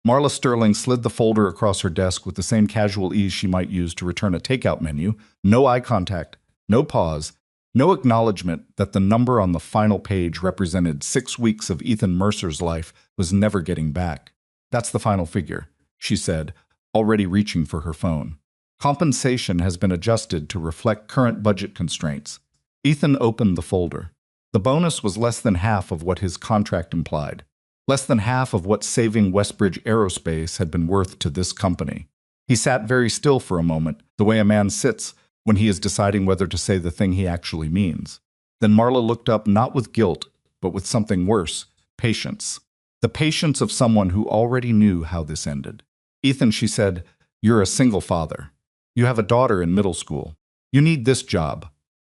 Marla Sterling slid the folder across her desk with the same casual ease she might use to return a takeout menu. No eye contact, no pause, no acknowledgement that the number on the final page represented 6 weeks of Ethan Mercer's life was never getting back. That's the final figure, she said, already reaching for her phone. Compensation has been adjusted to reflect current budget constraints. Ethan opened the folder. The bonus was less than half of what his contract implied. Less than half of what saving Westbridge Aerospace had been worth to this company. He sat very still for a moment, the way a man sits when he is deciding whether to say the thing he actually means. Then Marla looked up not with guilt, but with something worse, patience. The patience of someone who already knew how this ended. Ethan, she said, you're a single father. You have a daughter in middle school. You need this job.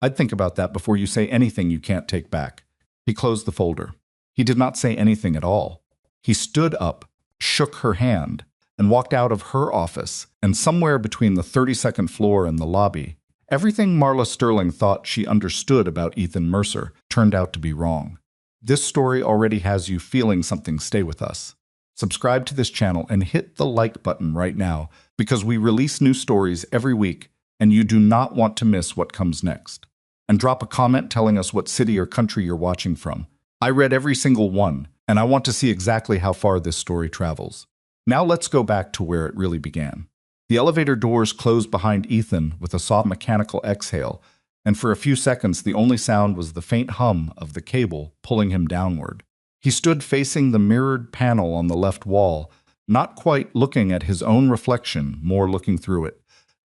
I'd think about that before you say anything you can't take back. He closed the folder. He did not say anything at all. He stood up, shook her hand, and walked out of her office, and somewhere between the 32nd floor and the lobby, everything Marla Sterling thought she understood about Ethan Mercer turned out to be wrong. This story already has you feeling something. Stay with us. Subscribe to this channel and hit the like button right now because we release new stories every week and you do not want to miss what comes next. And drop a comment telling us what city or country you're watching from. I read every single one, and I want to see exactly how far this story travels. Now let's go back to where it really began. The elevator doors closed behind Ethan with a soft mechanical exhale, and for a few seconds the only sound was the faint hum of the cable pulling him downward. He stood facing the mirrored panel on the left wall, not quite looking at his own reflection, more looking through it.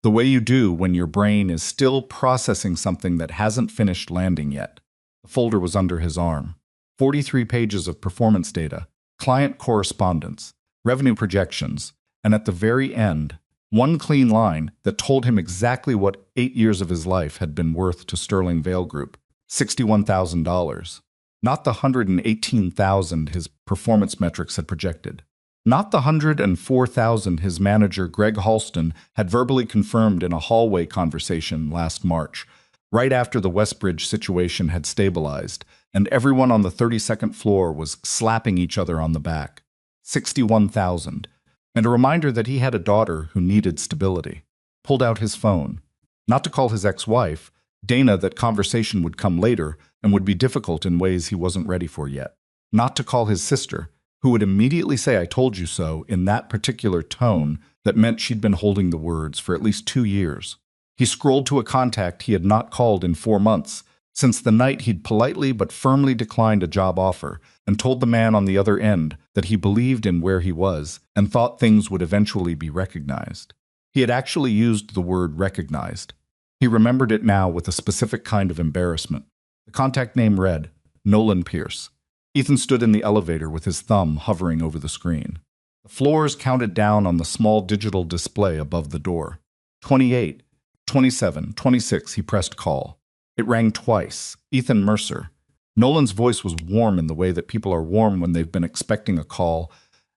The way you do when your brain is still processing something that hasn't finished landing yet. The folder was under his arm. 43 pages of performance data, client correspondence, revenue projections, and at the very end, one clean line that told him exactly what 8 years of his life had been worth to Sterling Vale Group, $61,000. Not the $118,000 his performance metrics had projected. Not the $104,000 his manager Greg Halston had verbally confirmed in a hallway conversation last March, right after the Westbridge situation had stabilized, and everyone on the 32nd floor was slapping each other on the back. 61,000, and a reminder that he had a daughter who needed stability. Pulled out his phone. Not to call his ex-wife, Dana, that conversation would come later and would be difficult in ways he wasn't ready for yet. Not to call his sister, who would immediately say "I told you so" in that particular tone that meant she'd been holding the words for at least 2 years. He scrolled to a contact he had not called in 4 months, since the night he'd politely but firmly declined a job offer, and told the man on the other end that he believed in where he was and thought things would eventually be recognized. He had actually used the word recognized. He remembered it now with a specific kind of embarrassment. The contact name read, Nolan Pierce. Ethan stood in the elevator with his thumb hovering over the screen. The floors counted down on the small digital display above the door. 28, 27, 26, he pressed call. It rang twice. Ethan Mercer. Nolan's voice was warm in the way that people are warm when they've been expecting a call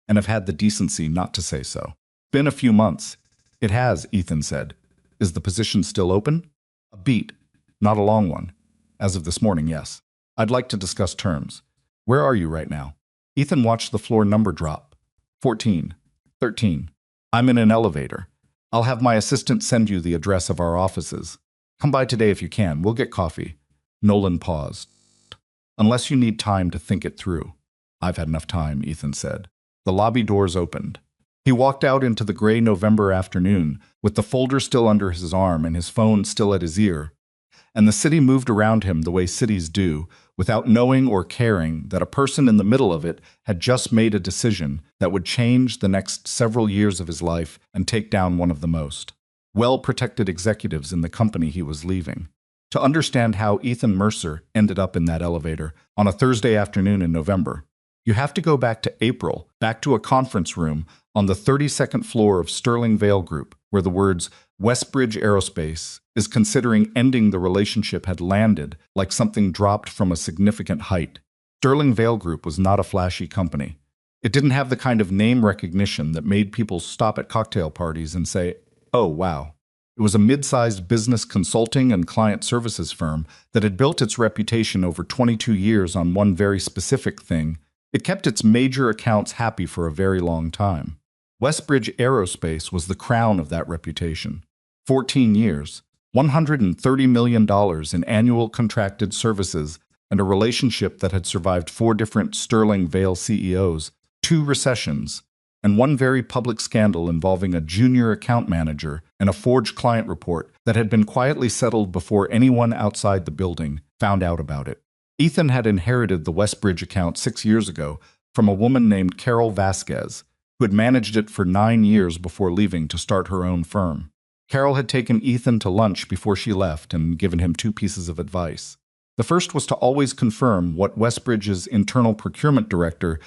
and have had the decency not to say so. Been a few months. It has, Ethan said. Is the position still open? A beat, not a long one. As of this morning, yes. I'd like to discuss terms. Where are you right now? Ethan watched the floor number drop. 14, 13. I'm in an elevator. I'll have my assistant send you the address of our offices. Come by today if you can. We'll get coffee. Nolan paused. Unless you need time to think it through. I've had enough time, Ethan said. The lobby doors opened. He walked out into the gray November afternoon, with the folder still under his arm and his phone still at his ear. And the city moved around him the way cities do, without knowing or caring that a person in the middle of it had just made a decision that would change the next several years of his life and take down one of the most well-protected executives in the company he was leaving. To understand how Ethan Mercer ended up in that elevator on a Thursday afternoon in November, you have to go back to April, back to a conference room on the 32nd floor of Sterling Vale Group, where the words Westbridge Aerospace is considering ending the relationship had landed like something dropped from a significant height. Sterling Vale Group was not a flashy company. It didn't have the kind of name recognition that made people stop at cocktail parties and say, "Oh, wow." It was a mid-sized business consulting and client services firm that had built its reputation over 22 years on one very specific thing: It kept its major accounts happy for a very long time. Westbridge Aerospace was the crown of that reputation. 14 years, $130 million in annual contracted services, and a relationship that had survived 4 different Sterling Vale CEOs, 2 recessions, and one very public scandal involving a junior account manager and a forged client report that had been quietly settled before anyone outside the building found out about it. Ethan had inherited the Westbridge account 6 years ago from a woman named Carol Vasquez, who had managed it for 9 years before leaving to start her own firm. Carol had taken Ethan to lunch before she left and given him 2 pieces of advice. The first was to always confirm what Westbridge's internal procurement director,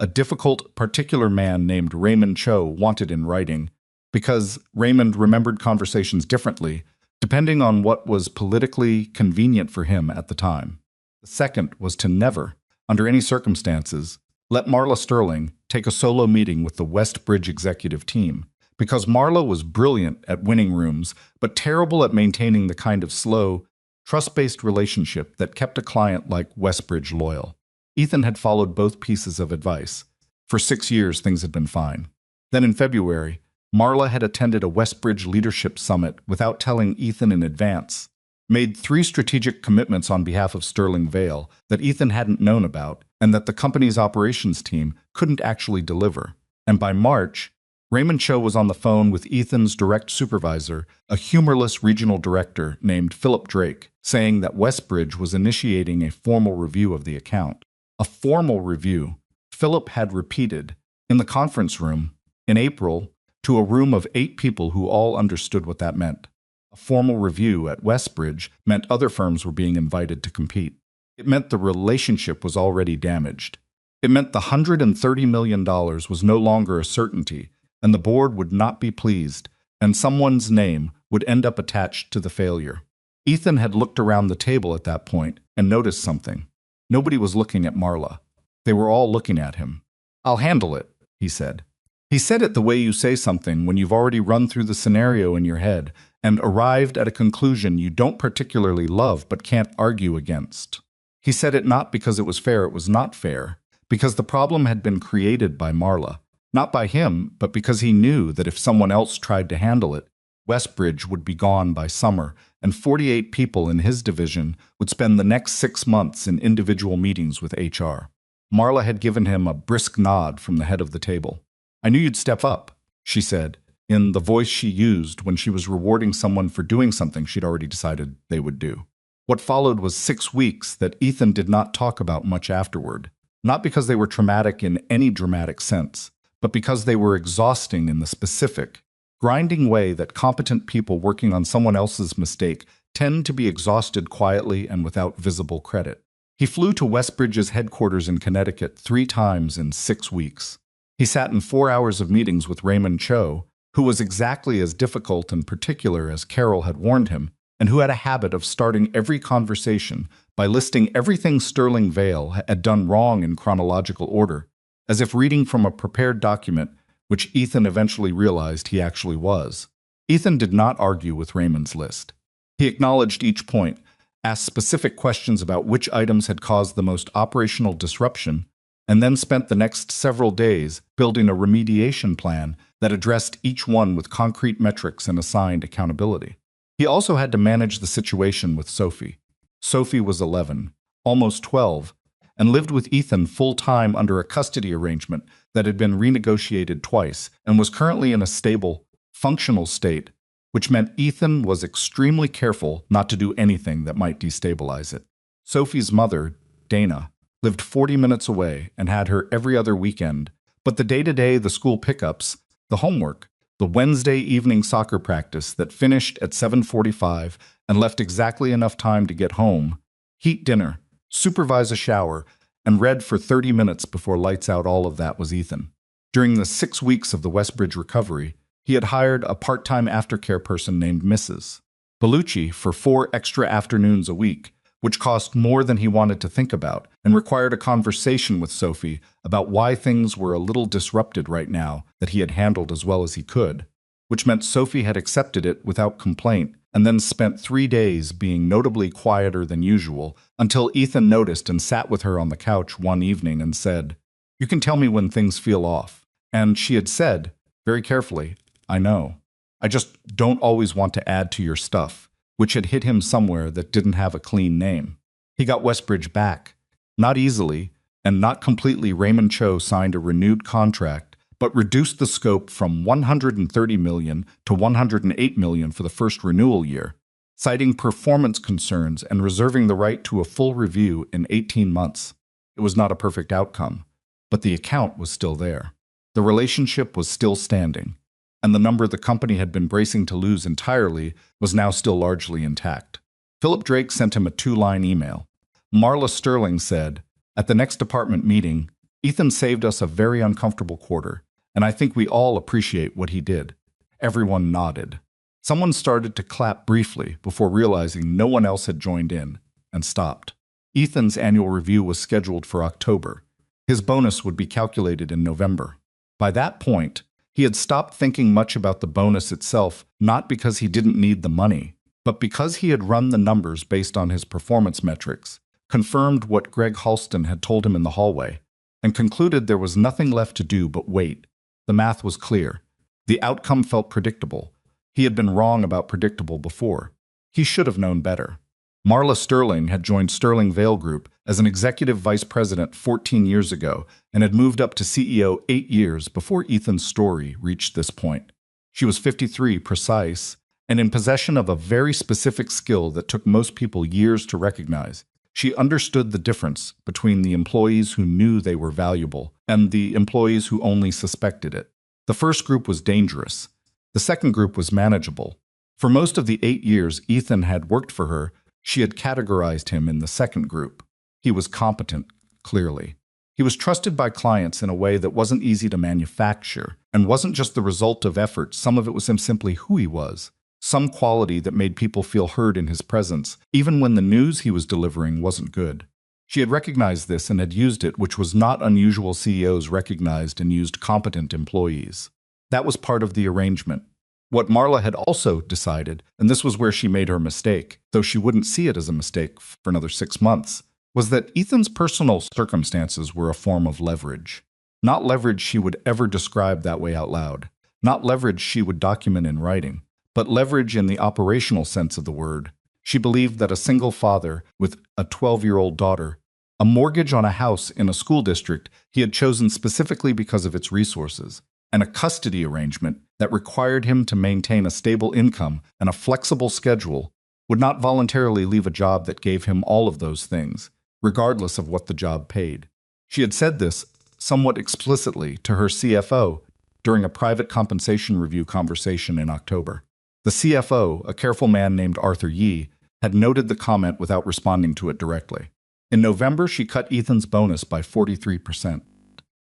a difficult, particular man named Raymond Cho, wanted in writing, because Raymond remembered conversations differently, depending on what was politically convenient for him at the time. The second was to never, under any circumstances, let Marla Sterling take a solo meeting with the Westbridge executive team, because Marla was brilliant at winning rooms, but terrible at maintaining the kind of slow, trust-based relationship that kept a client like Westbridge loyal. Ethan had followed both pieces of advice. For 6 years, things had been fine. Then in February, Marla had attended a Westbridge leadership summit without telling Ethan in advance, made 3 strategic commitments on behalf of Sterling Vale that Ethan hadn't known about and that the company's operations team couldn't actually deliver. And by March, Raymond Cho was on the phone with Ethan's direct supervisor, a humorless regional director named Philip Drake, saying that Westbridge was initiating a formal review of the account. A formal review, Philip had repeated, in the conference room, in April, to a room of 8 people who all understood what that meant. A formal review at Westbridge meant other firms were being invited to compete. It meant the relationship was already damaged. It meant the $130 million was no longer a certainty, and the board would not be pleased, and someone's name would end up attached to the failure. Ethan had looked around the table at that point and noticed something. Nobody was looking at Marla. They were all looking at him. "I'll handle it," he said. He said it the way you say something when you've already run through the scenario in your head and arrived at a conclusion you don't particularly love but can't argue against. He said it not because it was fair, it was not fair, because the problem had been created by Marla. Not by him, but because he knew that if someone else tried to handle it, Westbridge would be gone by summer, and 48 people in his division would spend the next 6 months in individual meetings with HR. Marla had given him a brisk nod from the head of the table. "I knew you'd step up," she said, in the voice she used when she was rewarding someone for doing something she'd already decided they would do. What followed was 6 weeks that Ethan did not talk about much afterward, not because they were traumatic in any dramatic sense, but because they were exhausting in the specific, grinding way that competent people working on someone else's mistake tend to be exhausted quietly and without visible credit. He flew to Westbridge's headquarters in Connecticut 3 times in 6 weeks. He sat in 4 hours of meetings with Raymond Cho, who was exactly as difficult and particular as Carol had warned him, and who had a habit of starting every conversation by listing everything Sterling Vale had done wrong in chronological order, as if reading from a prepared document, which Ethan eventually realized he actually was. Ethan did not argue with Raymond's list. He acknowledged each point, asked specific questions about which items had caused the most operational disruption, and then spent the next several days building a remediation plan that addressed each one with concrete metrics and assigned accountability. He also had to manage the situation with Sophie. Sophie was 11, almost 12, and lived with Ethan full-time under a custody arrangement that had been renegotiated twice and was currently in a stable, functional state, which meant Ethan was extremely careful not to do anything that might destabilize it. Sophie's mother, Dana, lived 40 minutes away and had her every other weekend, but the day-to-day, the school pickups, the homework, the Wednesday evening soccer practice that finished at 7:45 and left exactly enough time to get home, heat dinner, supervise a shower, and read for 30 minutes before lights out, all of that was Ethan. During the 6 weeks of the Westbridge recovery, he had hired a part-time aftercare person named Mrs. Bellucci for 4 extra afternoons a week, which cost more than he wanted to think about and required a conversation with Sophie about why things were a little disrupted right now that he had handled as well as he could, which meant Sophie had accepted it without complaint and then spent 3 days being notably quieter than usual until Ethan noticed and sat with her on the couch one evening and said, You can tell me when things feel off. And she had said, very carefully, I know. I just don't always want to add to your stuff, which had hit him somewhere that didn't have a clean name. He got Westbridge back. Not easily, and not completely. Raymond Cho signed a renewed contract, but reduced the scope from $130 million to $108 million for the first renewal year, citing performance concerns and reserving the right to a full review in 18 months. It was not a perfect outcome, but the account was still there. The relationship was still standing, and the number the company had been bracing to lose entirely was now still largely intact. Philip Drake sent him a 2-line email. Marla Sterling said, "At the next department meeting, Ethan saved us a very uncomfortable quarter, and I think we all appreciate what he did." Everyone nodded. Someone started to clap briefly before realizing no one else had joined in, and stopped. Ethan's annual review was scheduled for October. His bonus would be calculated in November. By that point, he had stopped thinking much about the bonus itself, not because he didn't need the money, but because he had run the numbers based on his performance metrics, confirmed what Greg Halston had told him in the hallway, and concluded there was nothing left to do but wait. The math was clear. The outcome felt predictable. He had been wrong about predictable before. He should have known better. Marla Sterling had joined Sterling Vale Group as an executive vice president 14 years ago and had moved up to CEO 8 years before Ethan's story reached this point. She was 53 precise and in possession of a very specific skill that took most people years to recognize. She understood the difference between the employees who knew they were valuable and the employees who only suspected it. The first group was dangerous. The second group was manageable. For most of the 8 years Ethan had worked for her, she had categorized him in the second group. He was competent, clearly. He was trusted by clients in a way that wasn't easy to manufacture, and wasn't just the result of effort. Some of it was him simply who he was. Some quality that made people feel heard in his presence, even when the news he was delivering wasn't good. She had recognized this and had used it, which was not unusual. CEOs recognized and used competent employees. That was part of the arrangement. What Marla had also decided, and this was where she made her mistake, though she wouldn't see it as a mistake for another 6 months, was that Ethan's personal circumstances were a form of leverage. Not leverage she would ever describe that way out loud. Not leverage she would document in writing, but leverage in the operational sense of the word. She believed that a single father with a 12-year-old daughter, a mortgage on a house in a school district he had chosen specifically because of its resources, and a custody arrangement that required him to maintain a stable income and a flexible schedule, would not voluntarily leave a job that gave him all of those things, regardless of what the job paid. She had said this somewhat explicitly to her CFO during a private compensation review conversation in October. The CFO, a careful man named Arthur Yee, had noted the comment without responding to it directly. In November, she cut Ethan's bonus by 43%.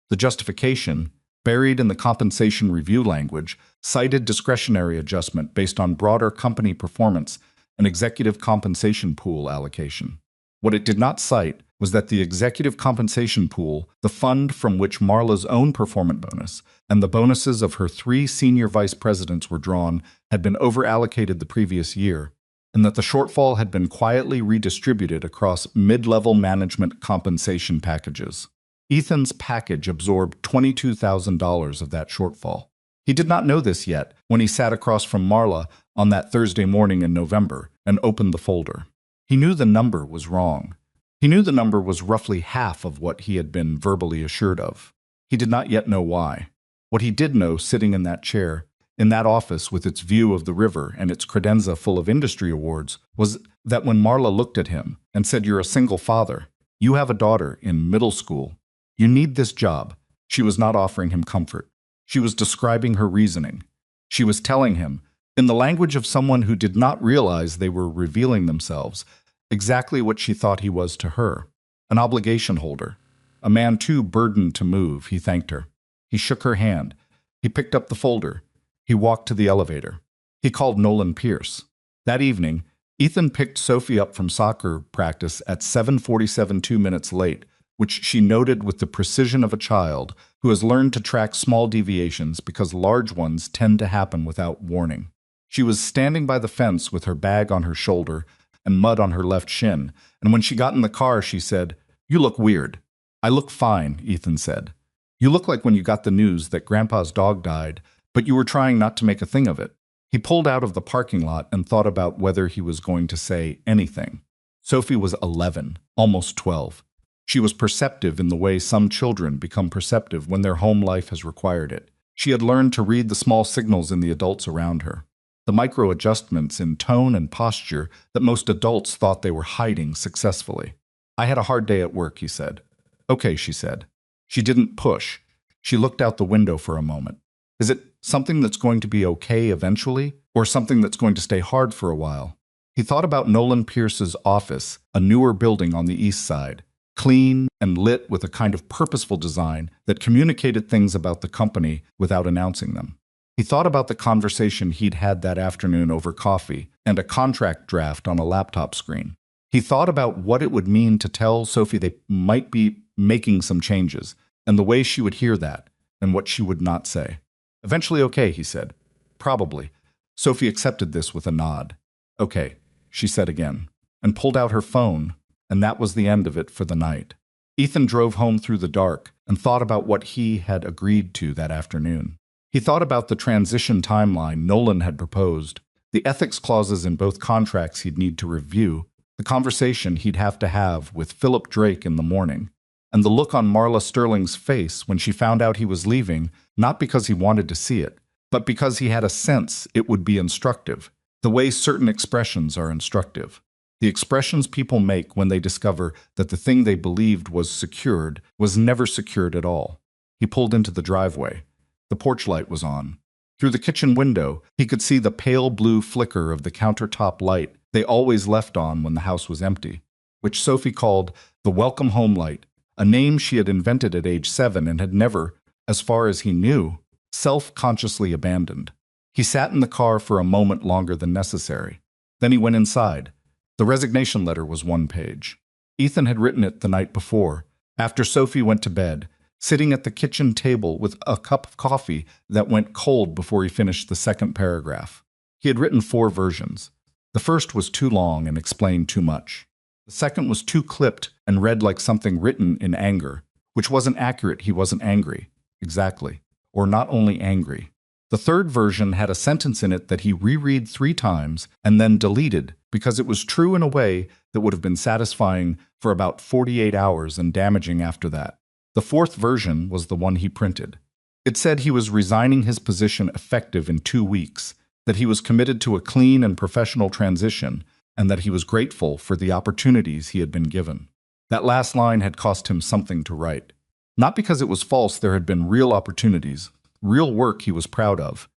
The justification, buried in the compensation review language, cited discretionary adjustment based on broader company performance and executive compensation pool allocation. What it did not cite was that the executive compensation pool, the fund from which Marla's own performance bonus and the bonuses of her 3 senior vice presidents were drawn, had been overallocated the previous year, and that the shortfall had been quietly redistributed across mid-level management compensation packages. Ethan's package absorbed $22,000 of that shortfall. He did not know this yet when he sat across from Marla on that Thursday morning in November and opened the folder. He knew the number was wrong. He knew the number was roughly half of what he had been verbally assured of. He did not yet know why. What he did know, sitting in that chair, in that office with its view of the river and its credenza full of industry awards, was that when Marla looked at him and said, "You're a single father. You have a daughter in middle school. You need this job," she was not offering him comfort. She was describing her reasoning. She was telling him, in the language of someone who did not realize they were revealing themselves, exactly what she thought he was to her. An obligation holder. A man too burdened to move. He thanked her. He shook her hand. He picked up the folder. He walked to the elevator. He called Nolan Pierce. That evening, Ethan picked Sophie up from soccer practice at 7:47, 2 minutes late, which she noted with the precision of a child who has learned to track small deviations because large ones tend to happen without warning. She was standing by the fence with her bag on her shoulder and mud on her left shin, and when she got in the car, she said, "You look weird." "I look fine," Ethan said. You look like when you got the news that Grandpa's dog died, but you were trying not to make a thing of it. He pulled out of the parking lot and thought about whether he was going to say anything. Sophie was 11, almost 12. She was perceptive in the way some children become perceptive when their home life has required it. She had learned to read the small signals in the adults around her, the micro adjustments in tone and posture that most adults thought they were hiding successfully. I had a hard day at work, he said. Okay, she said. She didn't push. She looked out the window for a moment. Is it something that's going to be okay eventually, or something that's going to stay hard for a while? He thought about Nolan Pierce's office, a newer building on the east side, clean and lit with a kind of purposeful design that communicated things about the company without announcing them. He thought about the conversation he'd had that afternoon over coffee and a contract draft on a laptop screen. He thought about what it would mean to tell Sophie they might be making some changes, and the way she would hear that, and what she would not say. Eventually okay, he said. Probably. Sophie accepted this with a nod. Okay, she said again, and pulled out her phone, and that was the end of it for the night. Ethan drove home through the dark and thought about what he had agreed to that afternoon. He thought about the transition timeline Nolan had proposed, the ethics clauses in both contracts he'd need to review, the conversation he'd have to have with Philip Drake in the morning, and the look on Marla Sterling's face when she found out he was leaving, not because he wanted to see it, but because he had a sense it would be instructive, the way certain expressions are instructive. The expressions people make when they discover that the thing they believed was secured was never secured at all. He pulled into the driveway. The porch light was on. Through the kitchen window, he could see the pale blue flicker of the countertop light they always left on when the house was empty, which Sophie called the welcome home light, a name she had invented at age 7 and had never, as far as he knew, self-consciously abandoned. He sat in the car for a moment longer than necessary. Then he went inside. The resignation letter was 1 page. Ethan had written it the night before, after Sophie went to bed, sitting at the kitchen table with a cup of coffee that went cold before he finished the second paragraph. He had written 4 versions. The first was too long and explained too much. The second was too clipped and read like something written in anger, which wasn't accurate. He wasn't angry. Exactly. Or not only angry. The third version had a sentence in it that he reread 3 times and then deleted because it was true in a way that would have been satisfying for about 48 hours and damaging after that. The 4th version was the one he printed. It said he was resigning his position effective in 2 weeks, that he was committed to a clean and professional transition, and that he was grateful for the opportunities he had been given. That last line had cost him something to write. Not because it was false. There had been real opportunities, real work he was proud of,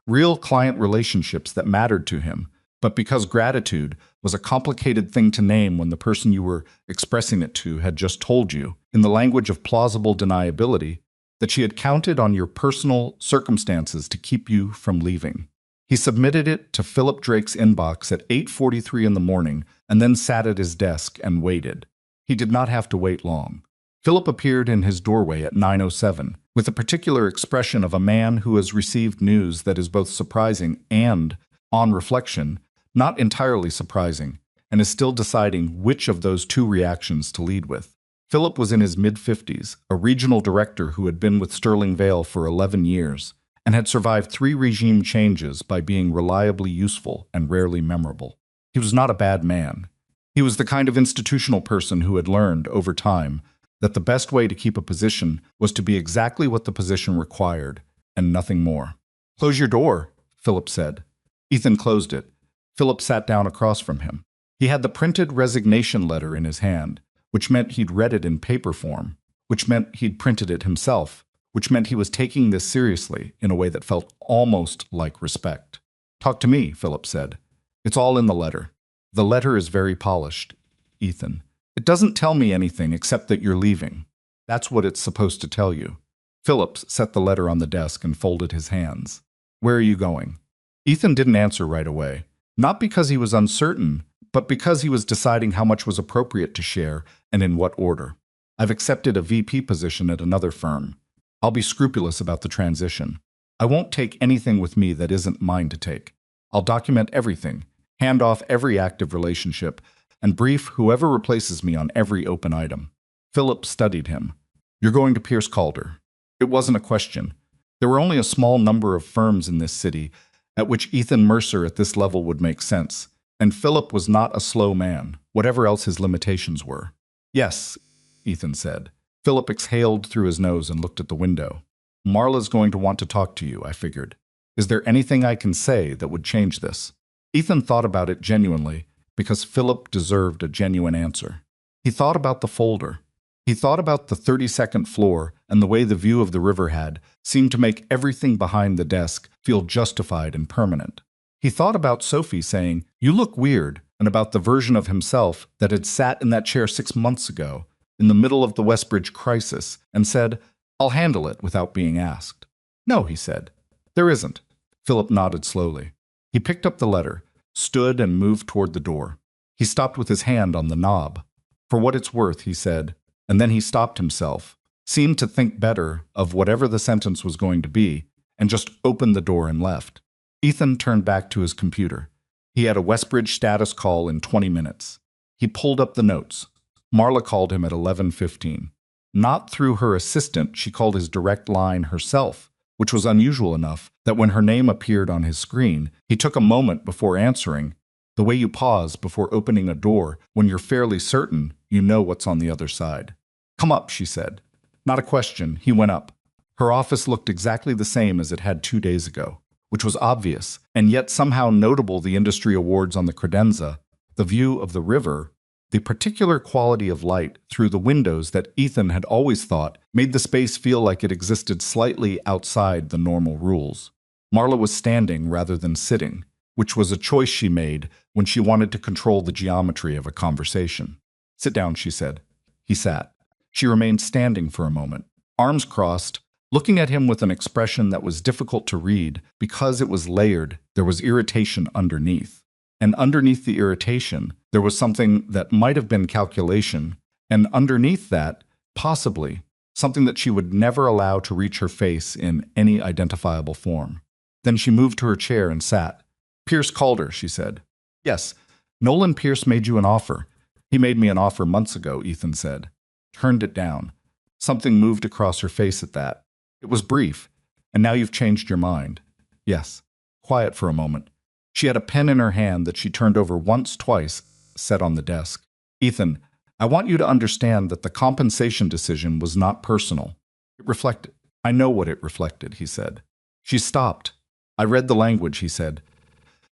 real client relationships that mattered to him, but because gratitude was a complicated thing to name when the person you were expressing it to had just told you, in the language of plausible deniability, that she had counted on your personal circumstances to keep you from leaving. He submitted it to Philip Drake's inbox at 8:43 in the morning and then sat at his desk and waited. He did not have to wait long. Philip appeared in his doorway at 9:07, with a particular expression of a man who has received news that is both surprising and, on reflection, not entirely surprising, and is still deciding which of those 2 reactions to lead with. Philip was in his mid-50s, a regional director who had been with Sterling Vale for 11 years, and had survived 3 regime changes by being reliably useful and rarely memorable. He was not a bad man. He was the kind of institutional person who had learned, over time, that the best way to keep a position was to be exactly what the position required, and nothing more. "Close your door," Philip said. Ethan closed it. Philip sat down across from him. He had the printed resignation letter in his hand, which meant he'd read it in paper form, which meant he'd printed it himself, which meant he was taking this seriously in a way that felt almost like respect. "Talk to me," Philip said. "It's all in the letter. The letter is very polished, Ethan. It doesn't tell me anything except that you're leaving. That's what it's supposed to tell you." Philip set the letter on the desk and folded his hands. "Where are you going?" Ethan didn't answer right away. Not because he was uncertain, but because he was deciding how much was appropriate to share and in what order. "I've accepted a VP position at another firm. I'll be scrupulous about the transition. I won't take anything with me that isn't mine to take. I'll document everything, hand off every active relationship, and brief whoever replaces me on every open item." Philip studied him. "You're going to Pierce Calder." It wasn't a question. There were only a small number of firms in this city at which Ethan Mercer at this level would make sense, and Philip was not a slow man, whatever else his limitations were. Yes, Ethan said. Philip exhaled through his nose and looked at the window. Marla's going to want to talk to you, I figured. Is there anything I can say that would change this? Ethan thought about it genuinely, because Philip deserved a genuine answer. He thought about the folder. He thought about the 32nd floor and the way the view of the river had seemed to make everything behind the desk feel justified and permanent. He thought about Sophie saying, "You look weird," and about the version of himself that had sat in that chair 6 months ago, in the middle of the Westbridge crisis, and said, "I'll handle it," without being asked. "No," he said. "There isn't." Philip nodded slowly. He picked up the letter, stood and moved toward the door. He stopped with his hand on the knob. "For what it's worth," he said, and then he stopped himself, seemed to think better of whatever the sentence was going to be, and just opened the door and left. Ethan turned back to his computer. He had a Westbridge status call in 20 minutes. He pulled up the notes. Marla called him at 11:15. Not through her assistant, she called his direct line herself, which was unusual enough that when her name appeared on his screen, he took a moment before answering, the way you pause before opening a door when you're fairly certain you know what's on the other side. "Come up," she said. Not a question, he went up. Her office looked exactly the same as it had 2 days ago, which was obvious, and yet somehow notable. The industry awards on the credenza, the view of the river, the particular quality of light through the windows that Ethan had always thought made the space feel like it existed slightly outside the normal rules. Marla was standing rather than sitting, which was a choice she made when she wanted to control the geometry of a conversation. "Sit down," she said. He sat. She remained standing for a moment, arms crossed, looking at him with an expression that was difficult to read because it was layered. There was irritation underneath. And underneath the irritation, there was something that might have been calculation, and underneath that, possibly, something that she would never allow to reach her face in any identifiable form. Then she moved to her chair and sat. "Pierce called her," she said. "Yes, Nolan Pierce made you an offer." "He made me an offer months ago," Ethan said. Turned it down. Something moved across her face at that. "It was brief, and now you've changed your mind." "Yes." Quiet for a moment. She had a pen in her hand that she turned over once, twice, set on the desk. "Ethan, I want you to understand that the compensation decision was not personal. It reflected." "I know what it reflected," he said. She stopped. "I read the language," he said.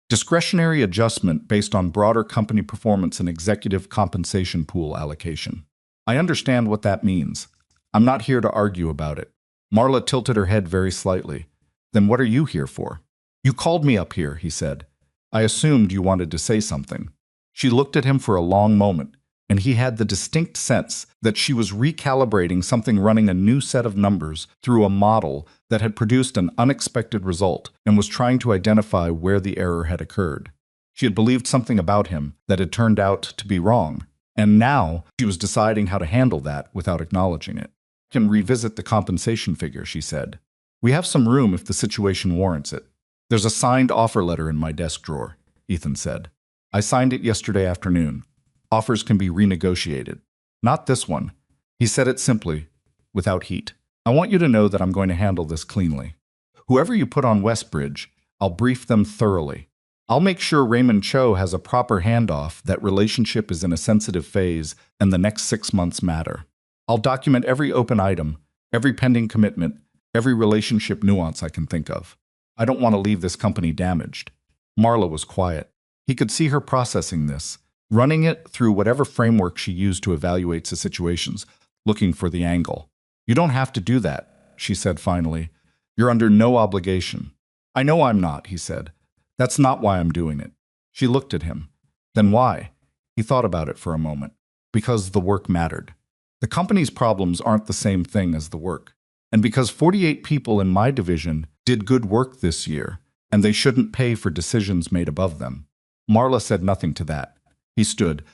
"Discretionary adjustment based on broader company performance and executive compensation pool allocation. I understand what that means. I'm not here to argue about it." Marla tilted her head very slightly. "Then what are you here for?" "You called me up here," he said. "I assumed you wanted to say something." She looked at him for a long moment, and he had the distinct sense that she was recalibrating something, running a new set of numbers through a model that had produced an unexpected result and was trying to identify where the error had occurred. She had believed something about him that had turned out to be wrong, and now she was deciding how to handle that without acknowledging it. "I can revisit the compensation figure," she said. "We have some room if the situation warrants it." "There's a signed offer letter in my desk drawer," Ethan said. "I signed it yesterday afternoon. Offers can be renegotiated." "Not this one." He said it simply, without heat. "I want you to know that I'm going to handle this cleanly. Whoever you put on Westbridge, I'll brief them thoroughly. I'll make sure Raymond Cho has a proper handoff, that relationship is in a sensitive phase, and the next 6 months matter. I'll document every open item, every pending commitment, every relationship nuance I can think of. I don't want to leave this company damaged." Marla was quiet. He could see her processing this, running it through whatever framework she used to evaluate the situations, looking for the angle. "You don't have to do that," she said finally. "You're under no obligation." "I know I'm not," he said. "That's not why I'm doing it." She looked at him. "Then why?" He thought about it for a moment. "Because the work mattered. The company's problems aren't the same thing as the work. And because 48 people in my division did good work this year, and they shouldn't pay for decisions made above them." Marla said nothing to that. He stood.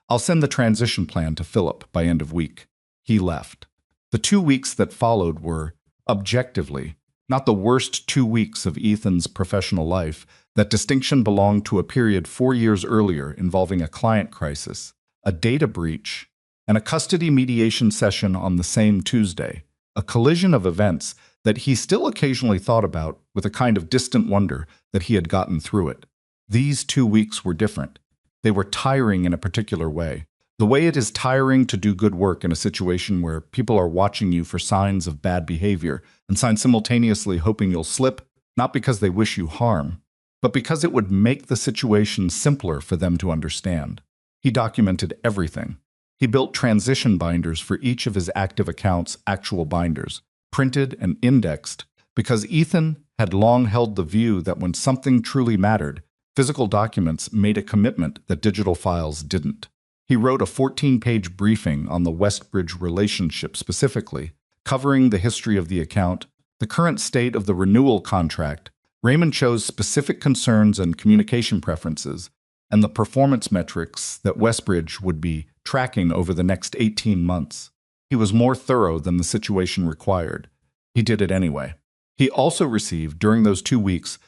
"I'll send the transition plan to Philip by end of week." He left. The 2 weeks that followed were, objectively, not the worst 2 weeks of Ethan's professional life. That distinction belonged to a period 4 years earlier involving a client crisis, a data breach, and a custody mediation session on the same Tuesday. a collision of events that he still occasionally thought about with a kind of distant wonder that he had gotten through it. These 2 weeks were different. They were tiring in a particular way. The way it is tiring to do good work in a situation where people are watching you for signs of bad behavior and simultaneously hoping you'll slip, not because they wish you harm, but because it would make the situation simpler for them to understand. He documented everything. He built transition binders for each of his active accounts' actual binders, printed and indexed, because Ethan had long held the view that when something truly mattered, physical documents made a commitment that digital files didn't. He wrote a 14-page briefing on the Westbridge relationship specifically, covering the history of the account, the current state of the renewal contract, Raymond Cho's specific concerns and communication preferences, and the performance metrics that Westbridge would be tracking over the next 18 months. He was more thorough than the situation required. He did it anyway. He also received, during those 2 weeks,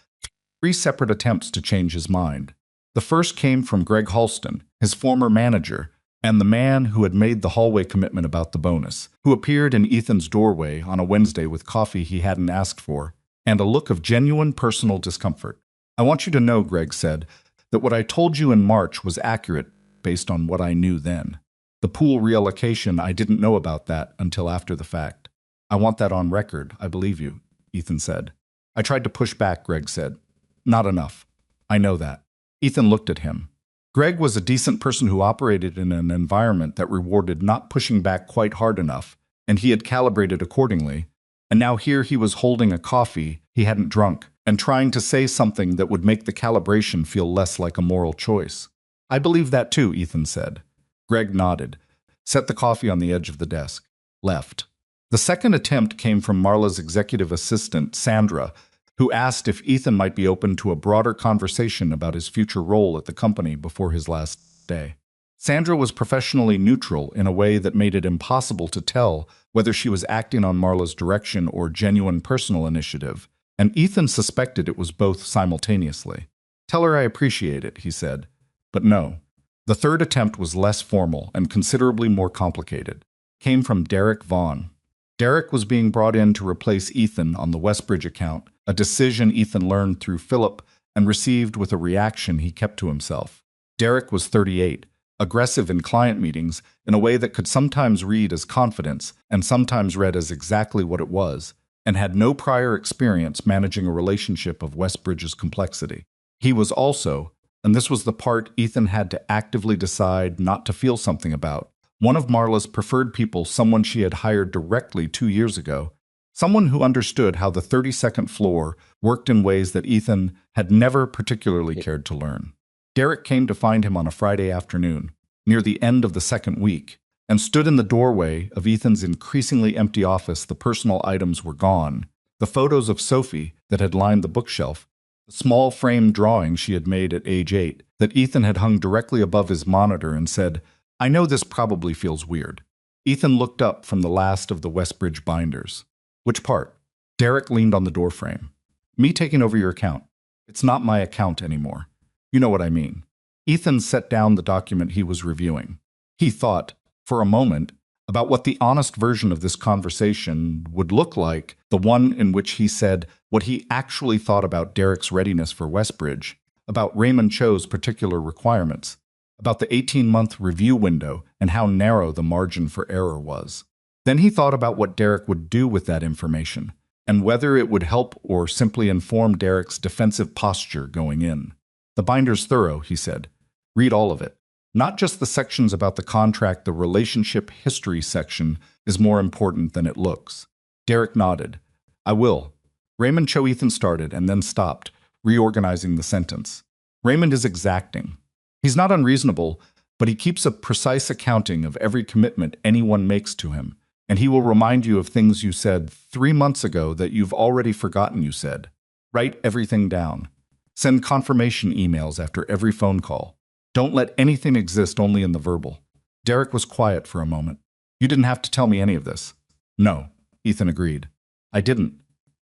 3 separate attempts to change his mind. The first came from Greg Halston, his former manager, and the man who had made the hallway commitment about the bonus, who appeared in Ethan's doorway on a Wednesday with coffee he hadn't asked for, and a look of genuine personal discomfort. "I want you to know," Greg said, "that what I told you in March was accurate based on what I knew then. The pool reallocation, I didn't know about that until after the fact. I want that on record, I believe you," Ethan said. "I tried to push back," Greg said. "Not enough. I know that." Ethan looked at him. Greg was a decent person who operated in an environment that rewarded not pushing back quite hard enough, and he had calibrated accordingly. And now here he was holding a coffee he hadn't drunk and trying to say something that would make the calibration feel less like a moral choice. "I believe that too," Ethan said. Greg nodded, set the coffee on the edge of the desk, left. The second attempt came from Marla's executive assistant, Sandra, who asked if Ethan might be open to a broader conversation about his future role at the company before his last day. Sandra was professionally neutral in a way that made it impossible to tell whether she was acting on Marla's direction or genuine personal initiative, and Ethan suspected it was both simultaneously. "Tell her I appreciate it," he said. But no. The third attempt was less formal and considerably more complicated. It came from Derek Vaughn. Derek was being brought in to replace Ethan on the Westbridge account, a decision Ethan learned through Philip and received with a reaction he kept to himself. Derek was 38, aggressive in client meetings in a way that could sometimes read as confidence and sometimes read as exactly what it was, and had no prior experience managing a relationship of Westbridge's complexity. He was also, and this was the part Ethan had to actively decide not to feel something about, one of Marla's preferred people, someone she had hired directly 2 years ago, someone who understood how the 32nd floor worked in ways that Ethan had never particularly cared to learn. Derek came to find him on a Friday afternoon, near the end of the second week, and stood in the doorway of Ethan's increasingly empty office. The personal items were gone, the photos of Sophie that had lined the bookshelf, the small frame drawing she had made at age 8 that Ethan had hung directly above his monitor and said, "I know this probably feels weird." Ethan looked up from the last of the Westbridge binders. "Which part?" Derek leaned on the doorframe. "Me taking over your account. It's not my account anymore. You know what I mean." Ethan set down the document he was reviewing. He thought, for a moment, about what the honest version of this conversation would look like, the one in which he said what he actually thought about Derek's readiness for Westbridge, about Raymond Cho's particular requirements, about the 18-month review window and how narrow the margin for error was. Then he thought about what Derek would do with that information, and whether it would help or simply inform Derek's defensive posture going in. "The binder's thorough," he said. "Read all of it. Not just the sections about the contract, the relationship history section is more important than it looks." Derek nodded. "I will." Raymond Cho Ethan started and then stopped, reorganizing the sentence. "Raymond is exacting. He's not unreasonable, but he keeps a precise accounting of every commitment anyone makes to him, and he will remind you of things you said 3 months ago that you've already forgotten you said. Write everything down. Send confirmation emails after every phone call. Don't let anything exist only in the verbal." Derek was quiet for a moment. "You didn't have to tell me any of this." "No," Ethan agreed. "I didn't."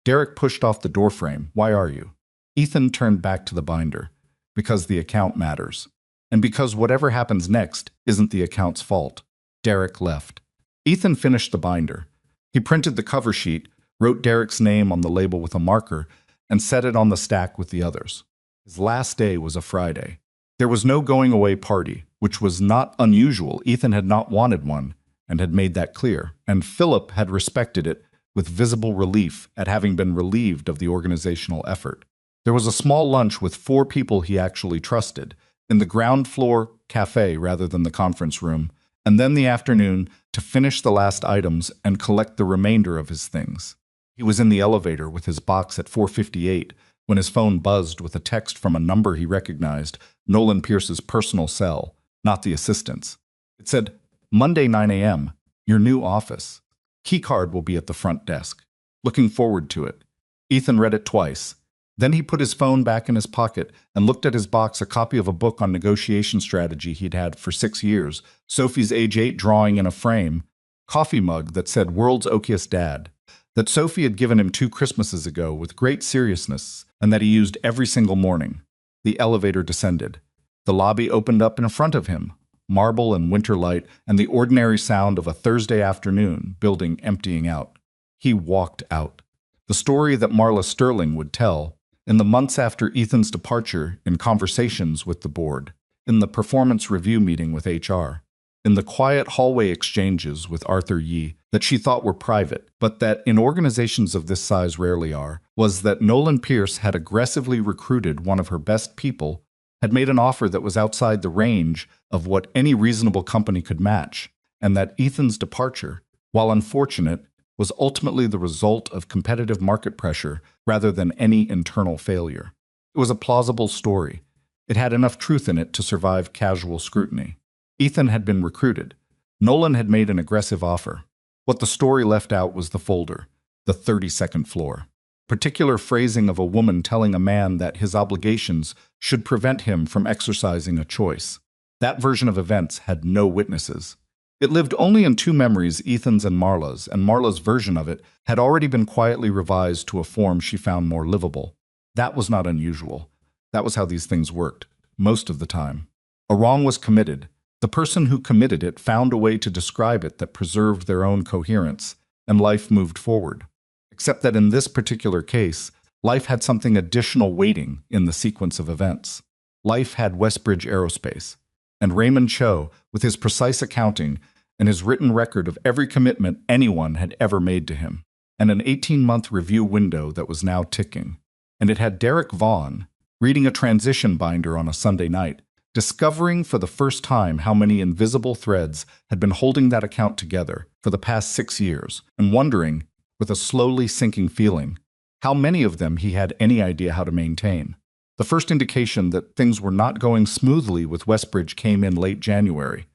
Derek pushed off the doorframe. "Why are you?" Ethan turned back to the binder. "Because the account matters. And because whatever happens next isn't the account's fault." Derek left. Ethan finished the binder. He printed the cover sheet, wrote Derek's name on the label with a marker, and set it on the stack with the others. His last day was a Friday. There was no going-away party, which was not unusual. Ethan had not wanted one, and had made that clear, and Philip had respected it with visible relief at having been relieved of the organizational effort. There was a small lunch with 4 people he actually trusted, in the ground floor cafe rather than the conference room, and then the afternoon to finish the last items and collect the remainder of his things. He was in the elevator with his box at 4:58 when his phone buzzed with a text from a number he recognized, Nolan Pierce's personal cell, not the assistant's. It said, "Monday 9 a.m., your new office. Keycard will be at the front desk. Looking forward to it." Ethan read it twice. Then he put his phone back in his pocket and looked at his box, a copy of a book on negotiation strategy he'd had for 6 years, Sophie's age 8 drawing in a frame, coffee mug that said "World's Okiest Dad," that Sophie had given him 2 Christmases ago with great seriousness, and that he used every single morning. The elevator descended. The lobby opened up in front of him, marble and winter light, and the ordinary sound of a Thursday afternoon, building emptying out. He walked out. The story that Marla Sterling would tell, in the months after Ethan's departure, in conversations with the board, in the performance review meeting with HR, in the quiet hallway exchanges with Arthur Yee that she thought were private, but that in organizations of this size rarely are, was that Nolan Pierce had aggressively recruited one of her best people, had made an offer that was outside the range of what any reasonable company could match, and that Ethan's departure, while unfortunate, was ultimately the result of competitive market pressure rather than any internal failure. It was a plausible story. It had enough truth in it to survive casual scrutiny. Ethan had been recruited. Nolan had made an aggressive offer. What the story left out was the folder, the 32nd floor. Particular phrasing of a woman telling a man that his obligations should prevent him from exercising a choice. That version of events had no witnesses. It lived only in 2 memories, Ethan's and Marla's version of it had already been quietly revised to a form she found more livable. That was not unusual. That was how these things worked, most of the time. A wrong was committed. The person who committed it found a way to describe it that preserved their own coherence, and life moved forward. Except that in this particular case, life had something additional waiting in the sequence of events. Life had Westbridge Aerospace, and Raymond Cho, with his precise accounting and his written record of every commitment anyone had ever made to him, and an 18-month review window that was now ticking. And it had Derek Vaughan, reading a transition binder on a Sunday night, discovering for the first time how many invisible threads had been holding that account together for the past 6 years, and wondering, with a slowly sinking feeling, how many of them he had any idea how to maintain. The first indication that things were not going smoothly with Westbridge came in late January,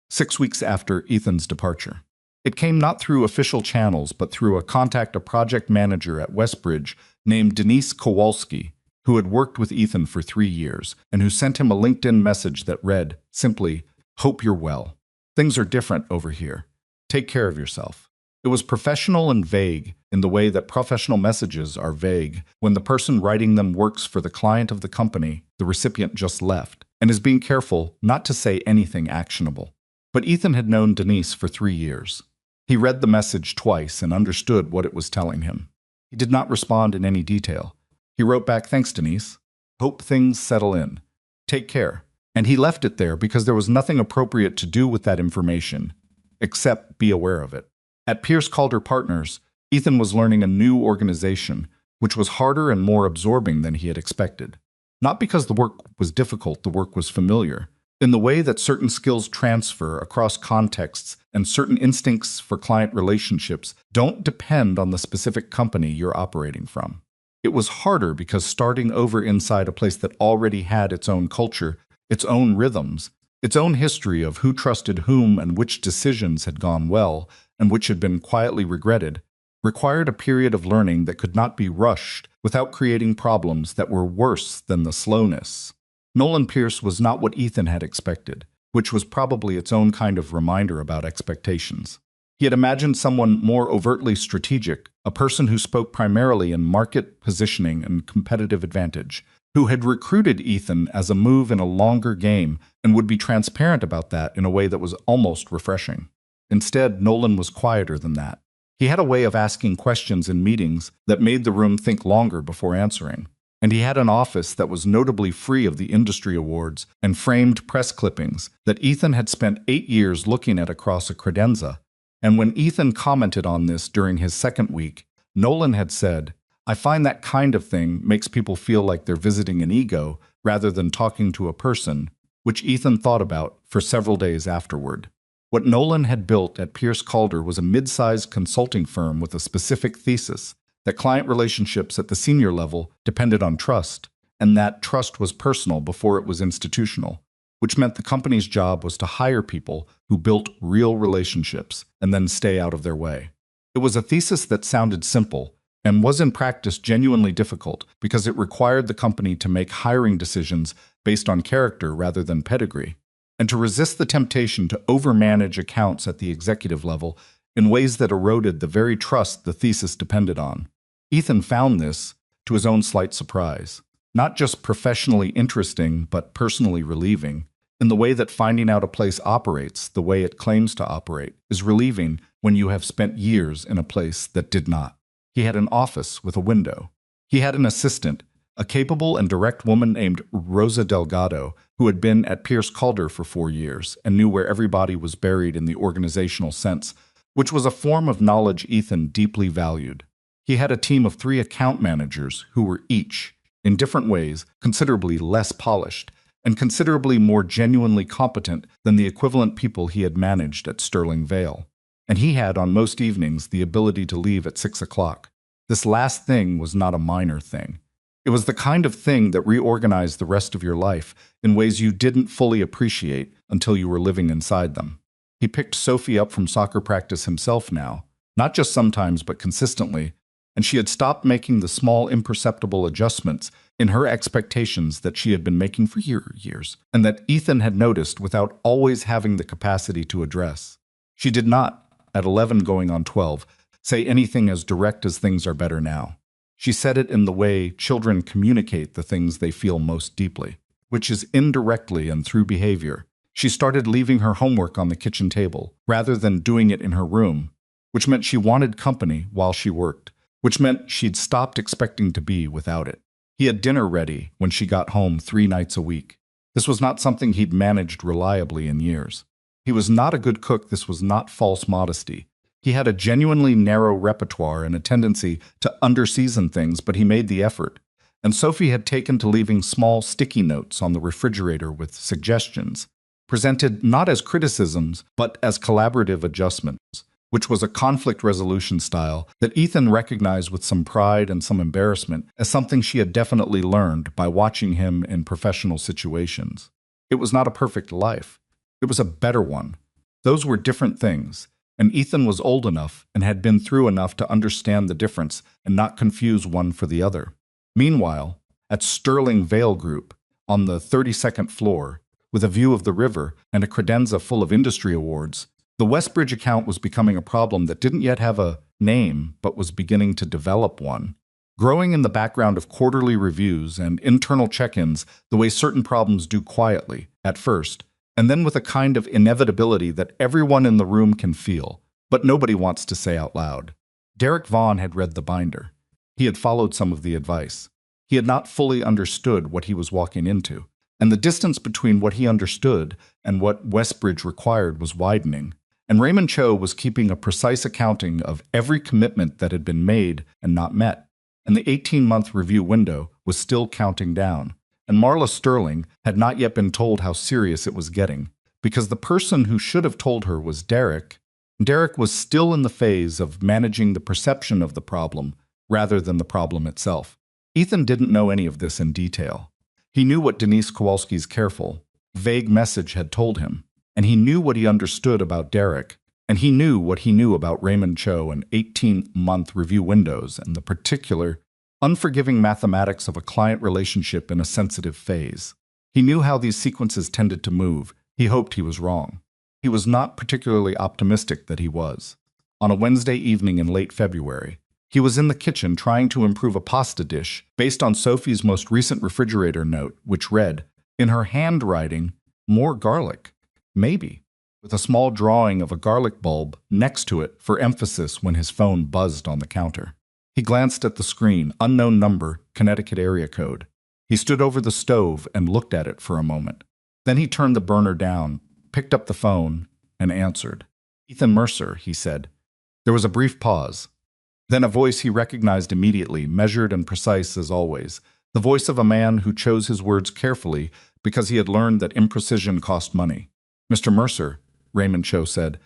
6 weeks after Ethan's departure. It came not through official channels, but through a project manager at Westbridge named Denise Kowalski, who had worked with Ethan for 3 years, and who sent him a LinkedIn message that read, simply, "Hope you're well. Things are different over here. Take care of yourself." It was professional and vague in the way that professional messages are vague when the person writing them works for the client of the company the recipient just left, and is being careful not to say anything actionable. But Ethan had known Denise for 3 years. He read the message twice and understood what it was telling him. He did not respond in any detail. He wrote back, "Thanks, Denise. Hope things settle in. Take care." And he left it there because there was nothing appropriate to do with that information, except be aware of it. At Pierce Calder Partners, Ethan was learning a new organization, which was harder and more absorbing than he had expected. Not because the work was difficult, the work was familiar. In the way that certain skills transfer across contexts and certain instincts for client relationships don't depend on the specific company you're operating from. It was harder because starting over inside a place that already had its own culture, its own rhythms, its own history of who trusted whom and which decisions had gone well and which had been quietly regretted, required a period of learning that could not be rushed without creating problems that were worse than the slowness. Nolan Pierce was not what Ethan had expected, which was probably its own kind of reminder about expectations. He had imagined someone more overtly strategic, a person who spoke primarily in market positioning and competitive advantage, who had recruited Ethan as a move in a longer game and would be transparent about that in a way that was almost refreshing. Instead, Nolan was quieter than that. He had a way of asking questions in meetings that made the room think longer before answering. And he had an office that was notably free of the industry awards and framed press clippings that Ethan had spent 8 years looking at across a credenza. And when Ethan commented on this during his second week, Nolan had said, "I find that kind of thing makes people feel like they're visiting an ego rather than talking to a person," which Ethan thought about for several days afterward. What Nolan had built at Pierce Calder was a mid-sized consulting firm with a specific thesis that client relationships at the senior level depended on trust, and that trust was personal before it was institutional, which meant the company's job was to hire people who built real relationships and then stay out of their way. It was a thesis that sounded simple and was in practice genuinely difficult because it required the company to make hiring decisions based on character rather than pedigree, and to resist the temptation to overmanage accounts at the executive level in ways that eroded the very trust the thesis depended on. Ethan found this, to his own slight surprise, not just professionally interesting but personally relieving, in the way that finding out a place operates the way it claims to operate is relieving when you have spent years in a place that did not. He had an office with a window. He had an assistant, a capable and direct woman named Rosa Delgado, who had been at Pierce Calder for 4 years and knew where everybody was buried in the organizational sense, which was a form of knowledge Ethan deeply valued. He had a team of 3 account managers who were each, in different ways, considerably less polished and considerably more genuinely competent than the equivalent people he had managed at Sterling Vale. And he had, on most evenings, the ability to leave at 6 o'clock. This last thing was not a minor thing. It was the kind of thing that reorganized the rest of your life in ways you didn't fully appreciate until you were living inside them. He picked Sophie up from soccer practice himself now, not just sometimes but consistently, and she had stopped making the small imperceptible adjustments in her expectations that she had been making for years, and that Ethan had noticed without always having the capacity to address. She did not, at 11 going on 12, say anything as direct as "things are better now." She said it in the way children communicate the things they feel most deeply, which is indirectly and through behavior. She started leaving her homework on the kitchen table, rather than doing it in her room, which meant she wanted company while she worked, which meant she'd stopped expecting to be without it. He had dinner ready when she got home 3 nights a week. This was not something he'd managed reliably in years. He was not a good cook. This was not false modesty. He had a genuinely narrow repertoire and a tendency to underseason things, but he made the effort. And Sophie had taken to leaving small sticky notes on the refrigerator with suggestions, presented not as criticisms, but as collaborative adjustments, which was a conflict resolution style that Ethan recognized with some pride and some embarrassment as something she had definitely learned by watching him in professional situations. It was not a perfect life. It was a better one. Those were different things, and Ethan was old enough and had been through enough to understand the difference and not confuse one for the other. Meanwhile, at Sterling Vale Group, on the 32nd floor, with a view of the river and a credenza full of industry awards, the Westbridge account was becoming a problem that didn't yet have a name but was beginning to develop one. Growing in the background of quarterly reviews and internal check-ins the way certain problems do quietly, at first, and then with a kind of inevitability that everyone in the room can feel, but nobody wants to say out loud. Derek Vaughan had read the binder. He had followed some of the advice. He had not fully understood what he was walking into, and the distance between what he understood and what Westbridge required was widening. And Raymond Cho was keeping a precise accounting of every commitment that had been made and not met, and the 18-month review window was still counting down. And Marla Sterling had not yet been told how serious it was getting, because the person who should have told her was Derek. Derek was still in the phase of managing the perception of the problem rather than the problem itself. Ethan didn't know any of this in detail. He knew what Denise Kowalski's careful, vague message had told him, and he knew what he understood about Derek, and he knew what he knew about Raymond Cho and 18-month review windows and the particular, unforgiving mathematics of a client relationship in a sensitive phase. He knew how these sequences tended to move. He hoped he was wrong. He was not particularly optimistic that he was. On a Wednesday evening in late February, he was in the kitchen trying to improve a pasta dish based on Sophie's most recent refrigerator note, which read, in her handwriting, "More garlic. Maybe." with a small drawing of a garlic bulb next to it for emphasis when his phone buzzed on the counter. He glanced at the screen, unknown number, Connecticut area code. He stood over the stove and looked at it for a moment. Then he turned the burner down, picked up the phone, and answered. "Ethan Mercer," he said. There was a brief pause. Then a voice he recognized immediately, measured and precise as always. The voice of a man who chose his words carefully because he had learned that imprecision cost money. "Mr. Mercer," Raymond Cho said,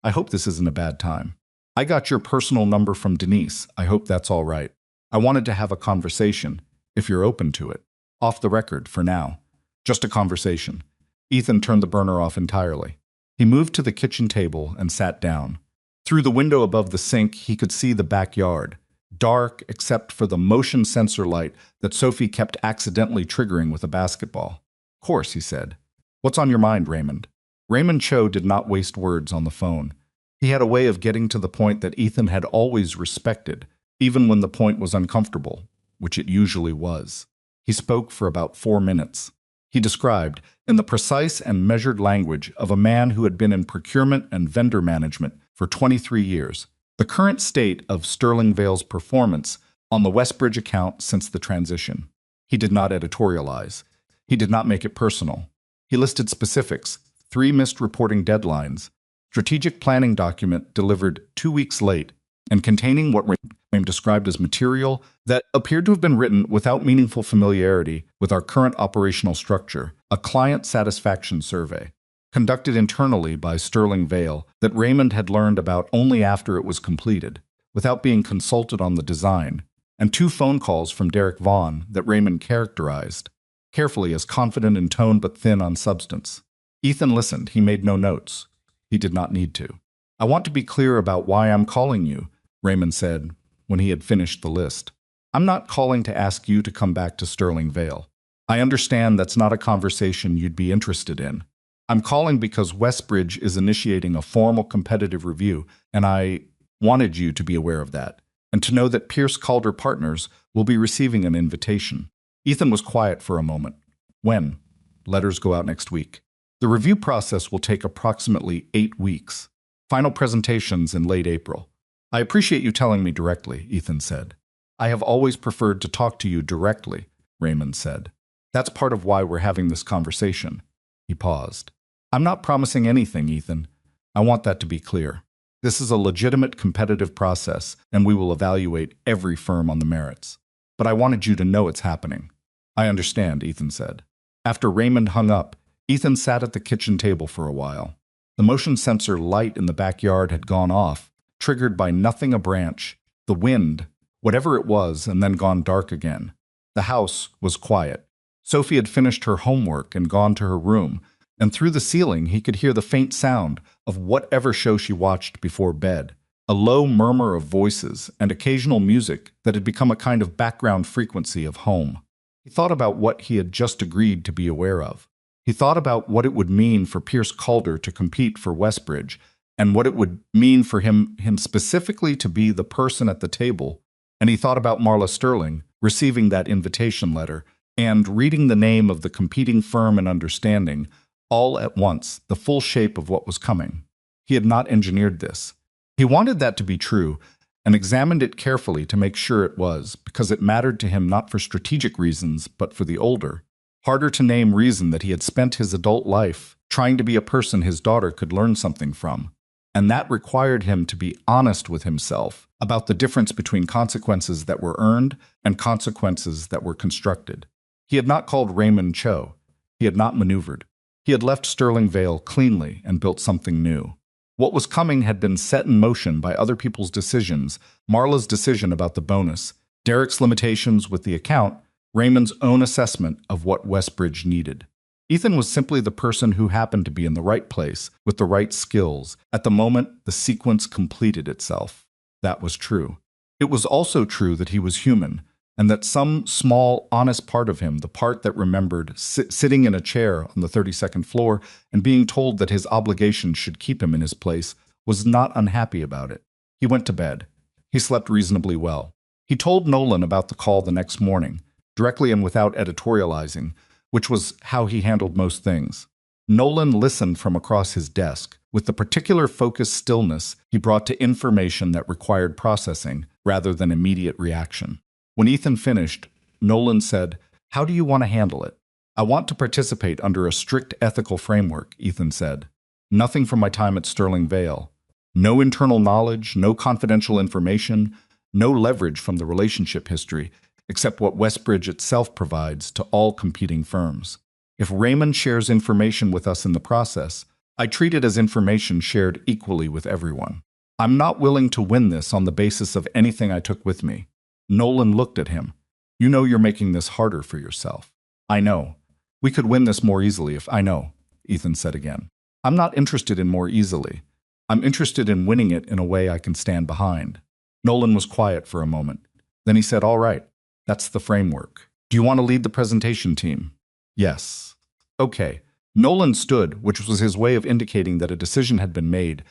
"I hope this isn't a bad time. I got your personal number from Denise. I hope that's all right. I wanted to have a conversation, if you're open to it. Off the record, for now. Just a conversation." Ethan turned the burner off entirely. He moved to the kitchen table and sat down. Through the window above the sink, he could see the backyard, dark except for the motion sensor light that Sophie kept accidentally triggering with a basketball. "Of course," he said. "What's on your mind, Raymond?" Raymond Cho did not waste words on the phone. He had a way of getting to the point that Ethan had always respected, even when the point was uncomfortable, which it usually was. He spoke for about 4 minutes. He described, in the precise and measured language of a man who had been in procurement and vendor management for 23 years, the current state of Sterling Vale's performance on the Westbridge account since the transition. He did not editorialize. He did not make it personal. He listed specifics, 3 missed reporting deadlines, strategic planning document delivered 2 weeks late, and containing what Raymond described as material that appeared to have been written without meaningful familiarity with our current operational structure, a client satisfaction survey, conducted internally by Sterling Vale that Raymond had learned about only after it was completed, without being consulted on the design, and 2 phone calls from Derek Vaughn that Raymond characterized carefully as confident in tone but thin on substance. Ethan listened. He made no notes. He did not need to. "I want to be clear about why I'm calling you," Raymond said when he had finished the list. "I'm not calling to ask you to come back to Sterling Vale. I understand that's not a conversation you'd be interested in. I'm calling because Westbridge is initiating a formal competitive review, and I wanted you to be aware of that, and to know that Pierce Calder Partners will be receiving an invitation." Ethan was quiet for a moment. "When?" "Letters go out next week. The review process will take approximately 8 weeks. Final presentations in late April." "I appreciate you telling me directly," Ethan said. "I have always preferred to talk to you directly," Raymond said. "That's part of why we're having this conversation." He paused. "I'm not promising anything, Ethan. I want that to be clear. This is a legitimate competitive process, and we will evaluate every firm on the merits. But I wanted you to know it's happening." "I understand," Ethan said. After Raymond hung up, Ethan sat at the kitchen table for a while. The motion sensor light in the backyard had gone off, triggered by nothing a branch, the wind, whatever it was, and then gone dark again. The house was quiet. Sophie had finished her homework and gone to her room, and through the ceiling he could hear the faint sound of whatever show she watched before bed, a low murmur of voices and occasional music that had become a kind of background frequency of home. He thought about what he had just agreed to be aware of. He thought about what it would mean for Pierce Calder to compete for Westbridge, and what it would mean for him specifically to be the person at the table, and he thought about Marla Sterling receiving that invitation letter and reading the name of the competing firm and understanding, all at once, the full shape of what was coming. He had not engineered this. He wanted that to be true, and examined it carefully to make sure it was, because it mattered to him not for strategic reasons, but for the older, harder-to-name reason that he had spent his adult life trying to be a person his daughter could learn something from. And that required him to be honest with himself about the difference between consequences that were earned and consequences that were constructed. He had not called Raymond Cho. He had not maneuvered. He had left Sterling Vale cleanly and built something new. What was coming had been set in motion by other people's decisions, Marla's decision about the bonus, Derek's limitations with the account, Raymond's own assessment of what Westbridge needed. Ethan was simply the person who happened to be in the right place with the right skills at the moment the sequence completed itself. That was true. It was also true that he was human, and that some small, honest part of him, the part that remembered sitting in a chair on the 32nd floor and being told that his obligations should keep him in his place, was not unhappy about it. He went to bed. He slept reasonably well. He told Nolan about the call the next morning, directly and without editorializing, which was how he handled most things. Nolan listened from across his desk, with the particular focused stillness he brought to information that required processing rather than immediate reaction. When Ethan finished, Nolan said, "How do you want to handle it?" "I want to participate under a strict ethical framework," Ethan said. "Nothing from my time at Sterling Vale. No internal knowledge, no confidential information, no leverage from the relationship history, except what Westbridge itself provides to all competing firms. If Raymond shares information with us in the process, I treat it as information shared equally with everyone. I'm not willing to win this on the basis of anything I took with me." Nolan looked at him. "You know you're making this harder for yourself." "I know. We could win this more easily if I know," Ethan said again. "I'm not interested in more easily. I'm interested in winning it in a way I can stand behind." Nolan was quiet for a moment. Then he said, "All right, that's the framework. Do you want to lead the presentation team?" "Yes." "Okay." Nolan stood, which was his way of indicating that a decision had been made,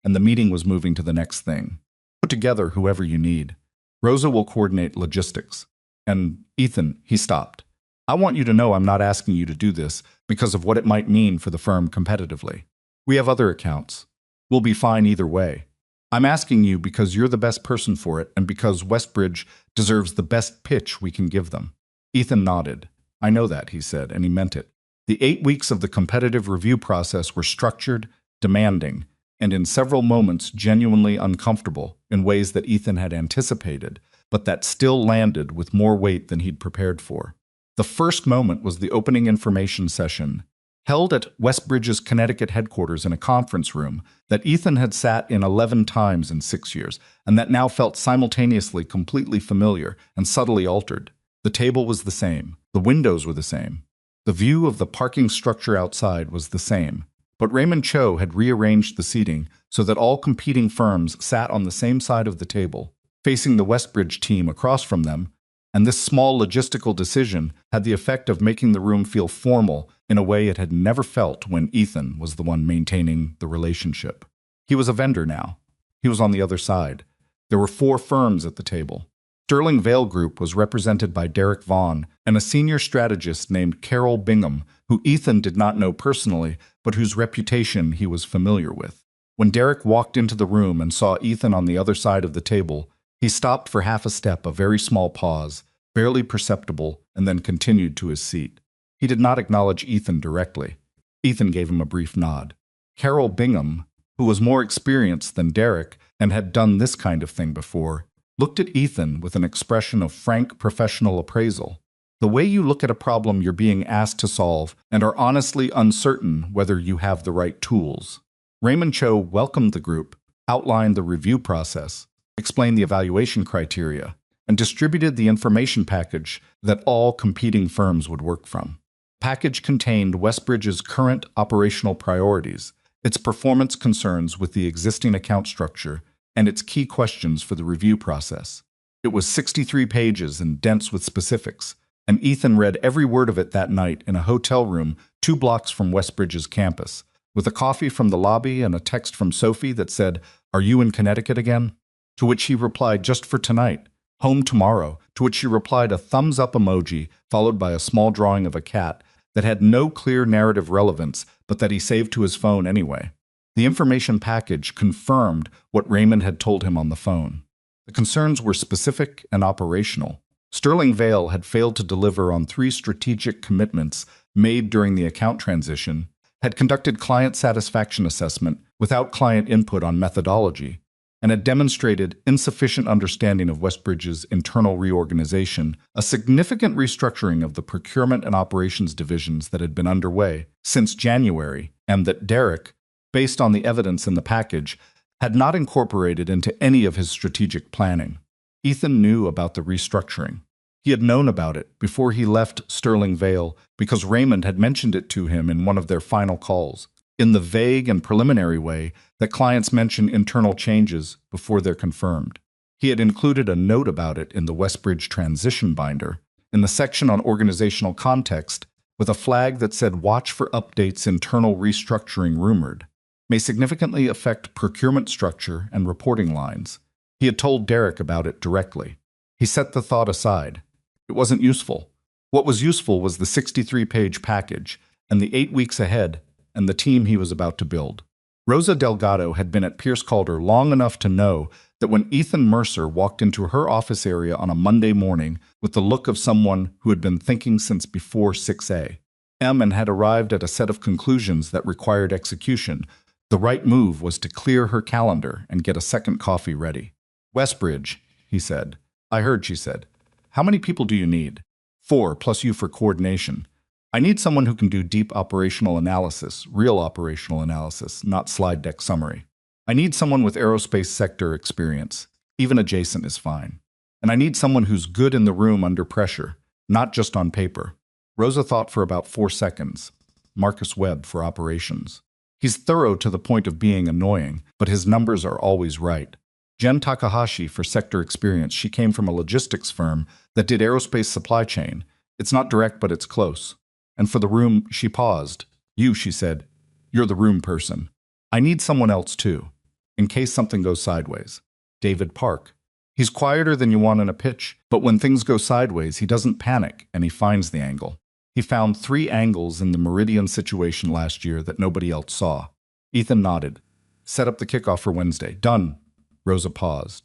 and the meeting was moving to the next thing. "Put together whoever you need. Rosa will coordinate logistics. And, Ethan," he stopped. "I want you to know I'm not asking you to do this because of what it might mean for the firm competitively. We have other accounts. We'll be fine either way. I'm asking you because you're the best person for it and because Westbridge deserves the best pitch we can give them." Ethan nodded. "I know that," he said, and he meant it. The 8 weeks of the competitive review process were structured, demanding, and in several moments genuinely uncomfortable in ways that Ethan had anticipated, but that still landed with more weight than he'd prepared for. The first moment was the opening information session, held at Westbridge's Connecticut headquarters in a conference room that Ethan had sat in 11 times in 6 years, and that now felt simultaneously completely familiar and subtly altered. The table was the same. The windows were the same. The view of the parking structure outside was the same. But Raymond Cho had rearranged the seating so that all competing firms sat on the same side of the table, facing the Westbridge team across from them, and this small logistical decision had the effect of making the room feel formal in a way it had never felt when Ethan was the one maintaining the relationship. He was a vendor now. He was on the other side. There were 4 firms at the table. Sterling Vale Group was represented by Derek Vaughn and a senior strategist named Carol Bingham, who Ethan did not know personally, but whose reputation he was familiar with. When Derek walked into the room and saw Ethan on the other side of the table, he stopped for half a step, a very small pause, barely perceptible, and then continued to his seat. He did not acknowledge Ethan directly. Ethan gave him a brief nod. Carol Bingham, who was more experienced than Derek and had done this kind of thing before, looked at Ethan with an expression of frank professional appraisal. The way you look at a problem you're being asked to solve and are honestly uncertain whether you have the right tools. Raymond Cho welcomed the group, outlined the review process, explained the evaluation criteria, and distributed the information package that all competing firms would work from. The package contained Westbridge's current operational priorities, its performance concerns with the existing account structure, and its key questions for the review process. It was 63 pages and dense with specifics, and Ethan read every word of it that night in a hotel room 2 blocks from Westbridge's campus, with a coffee from the lobby and a text from Sophie that said, "Are you in Connecticut again?" To which he replied, "Just for tonight. Home tomorrow." To which she replied a thumbs-up emoji, followed by a small drawing of a cat that had no clear narrative relevance, but that he saved to his phone anyway. The information package confirmed what Raymond had told him on the phone. The concerns were specific and operational. Sterling Vale had failed to deliver on 3 strategic commitments made during the account transition, had conducted client satisfaction assessment without client input on methodology, and had demonstrated insufficient understanding of Westbridge's internal reorganization, a significant restructuring of the procurement and operations divisions that had been underway since January, and that Derek, based on the evidence in the package, had not incorporated into any of his strategic planning. Ethan knew about the restructuring. He had known about it before he left Sterling Vale because Raymond had mentioned it to him in one of their final calls, in the vague and preliminary way that clients mention internal changes before they're confirmed. He had included a note about it in the Westbridge transition binder, in the section on organizational context, with a flag that said "Watch for updates internal restructuring rumored. May significantly affect procurement structure and reporting lines." He had told Derek about it directly. He set the thought aside. It wasn't useful. What was useful was the 63-page package, and the 8 weeks ahead, and the team he was about to build. Rosa Delgado had been at Pierce Calder long enough to know that when Ethan Mercer walked into her office area on a Monday morning with the look of someone who had been thinking since before 6 a.m. and had arrived at a set of conclusions that required execution, the right move was to clear her calendar and get a second coffee ready. "Westbridge," he said. "I heard," she said. "How many people do you need?" "4, plus you for coordination. I need someone who can do deep operational analysis, real operational analysis, not slide deck summary. I need someone with aerospace sector experience. Even adjacent is fine. And I need someone who's good in the room under pressure, not just on paper." Rosa thought for about 4 seconds. Marcus Webb for operations. He's thorough to the point of being annoying, but his numbers are always right. Jen Takahashi for sector experience. She came from a logistics firm that did aerospace supply chain. It's not direct, but it's close. And for the room, she paused. "You," she said. "You're the room person. I need someone else too, in case something goes sideways." David Park. He's quieter than you want in a pitch, but when things go sideways, he doesn't panic and he finds the angle. He found 3 angles in the Meridian situation last year that nobody else saw. Ethan nodded. "Set up the kickoff for Wednesday." "Done." Rosa paused.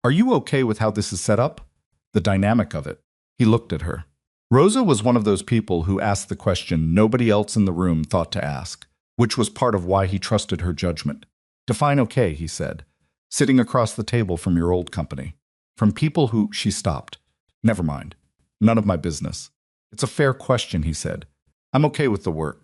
"Are you okay with how this is set up? The dynamic of it?" He looked at her. Rosa was one of those people who asked the question nobody else in the room thought to ask, which was part of why he trusted her judgment. "Define okay," he said. "Sitting across the table from your old company. From people who—" She stopped. "Never mind. None of my business." "It's a fair question," he said. "I'm okay with the work.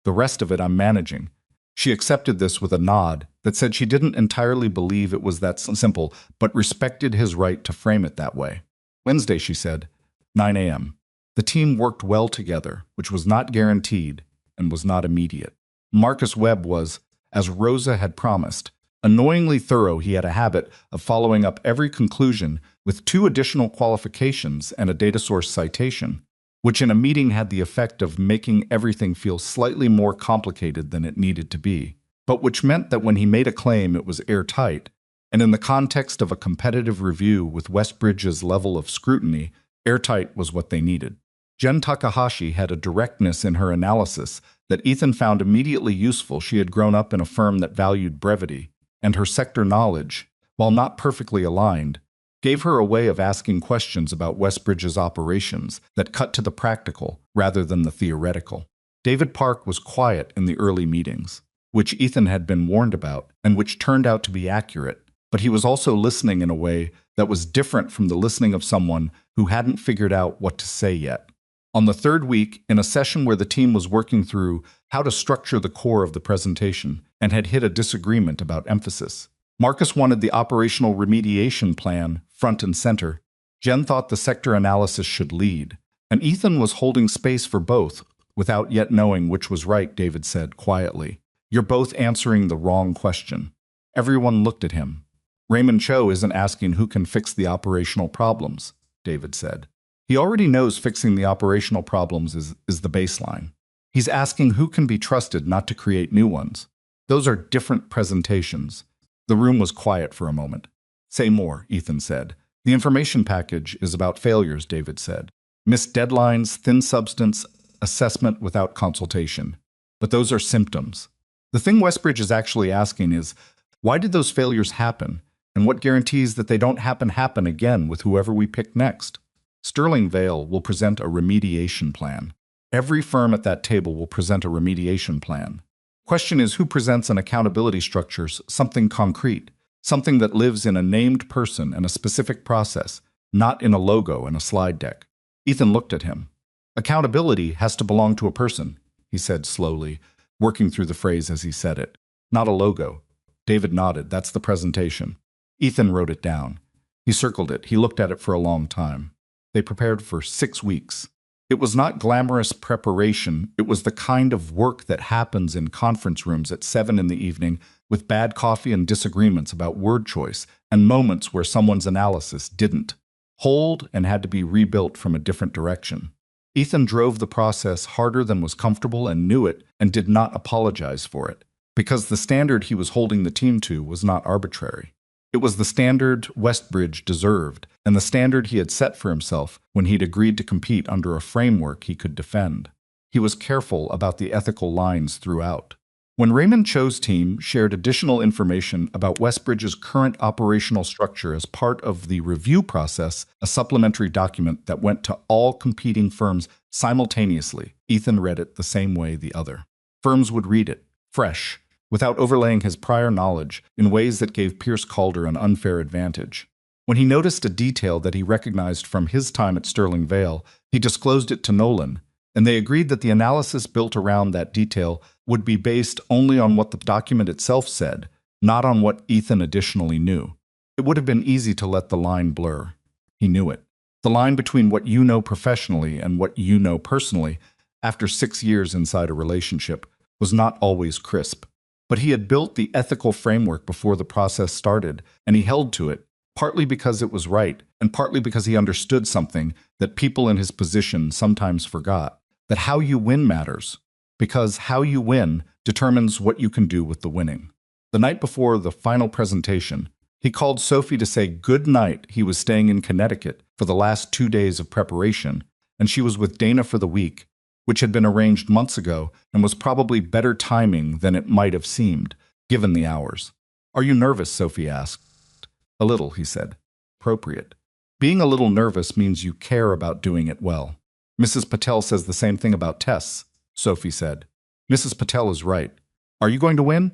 The rest of it I'm managing." She accepted this with a nod that said she didn't entirely believe it was that simple, but respected his right to frame it that way. "Wednesday," she said. 9 a.m. The team worked well together, which was not guaranteed and was not immediate. Marcus Webb was, as Rosa had promised, annoyingly thorough. He had a habit of following up every conclusion with 2 additional qualifications and a data source citation, which in a meeting had the effect of making everything feel slightly more complicated than it needed to be, but which meant that when he made a claim it was airtight, and in the context of a competitive review with Westbridge's level of scrutiny, airtight was what they needed. Jen Takahashi had a directness in her analysis that Ethan found immediately useful. She had grown up in a firm that valued brevity, and her sector knowledge, while not perfectly aligned, gave her a way of asking questions about Westbridge's operations that cut to the practical rather than the theoretical. David Park was quiet in the early meetings, which Ethan had been warned about and which turned out to be accurate, but he was also listening in a way that was different from the listening of someone who hadn't figured out what to say yet. On the 3rd week, in a session where the team was working through how to structure the core of the presentation and had hit a disagreement about emphasis, Marcus wanted the operational remediation plan front and center. Jen thought the sector analysis should lead, and Ethan was holding space for both without yet knowing which was right. David said quietly, "You're both answering the wrong question." Everyone looked at him. "Raymond Cho isn't asking who can fix the operational problems," David said. "He already knows fixing the operational problems is the baseline. He's asking who can be trusted not to create new ones. Those are different presentations." The room was quiet for a moment. "Say more," Ethan said. "The information package is about failures," David said. "Missed deadlines, thin substance, assessment without consultation. But those are symptoms. The thing Westbridge is actually asking is, why did those failures happen? And what guarantees that they don't happen again with whoever we pick next? Sterling Vale will present a remediation plan. Every firm at that table will present a remediation plan. Question is, who presents an accountability structure, something concrete, something that lives in a named person and a specific process, not in a logo and a slide deck?" Ethan looked at him. "Accountability has to belong to a person," he said slowly, working through the phrase as he said it. "Not a logo." David nodded. "That's the presentation." Ethan wrote it down. He circled it. He looked at it for a long time. They prepared for 6 weeks. It was not glamorous preparation. It was the kind of work that happens in conference rooms at 7 in the evening with bad coffee and disagreements about word choice and moments where someone's analysis didn't hold and had to be rebuilt from a different direction. Ethan drove the process harder than was comfortable and knew it and did not apologize for it, because the standard he was holding the team to was not arbitrary. It was the standard Westbridge deserved, and the standard he had set for himself when he'd agreed to compete under a framework he could defend. He was careful about the ethical lines throughout. When Raymond Cho's team shared additional information about Westbridge's current operational structure as part of the review process, a supplementary document that went to all competing firms simultaneously, Ethan read it the same way the other. Firms would read it, fresh, without overlaying his prior knowledge in ways that gave Pierce Calder an unfair advantage. When he noticed a detail that he recognized from his time at Sterling Vale, he disclosed it to Nolan, and they agreed that the analysis built around that detail would be based only on what the document itself said, not on what Ethan additionally knew. It would have been easy to let the line blur. He knew it. The line between what you know professionally and what you know personally, after 6 years inside a relationship, was not always crisp. But he had built the ethical framework before the process started, and he held to it, partly because it was right, and partly because he understood something that people in his position sometimes forgot, that how you win matters, because how you win determines what you can do with the winning. The night before the final presentation, he called Sophie to say good night. He was staying in Connecticut for the last 2 days of preparation, and she was with Dana for the week, which had been arranged months ago and was probably better timing than it might have seemed, given the hours. "Are you nervous?" Sophie asked. "A little," he said. "Appropriate. Being a little nervous means you care about doing it well. Mrs. Patel says the same thing about tests," Sophie said. "Mrs. Patel is right. Are you going to win?"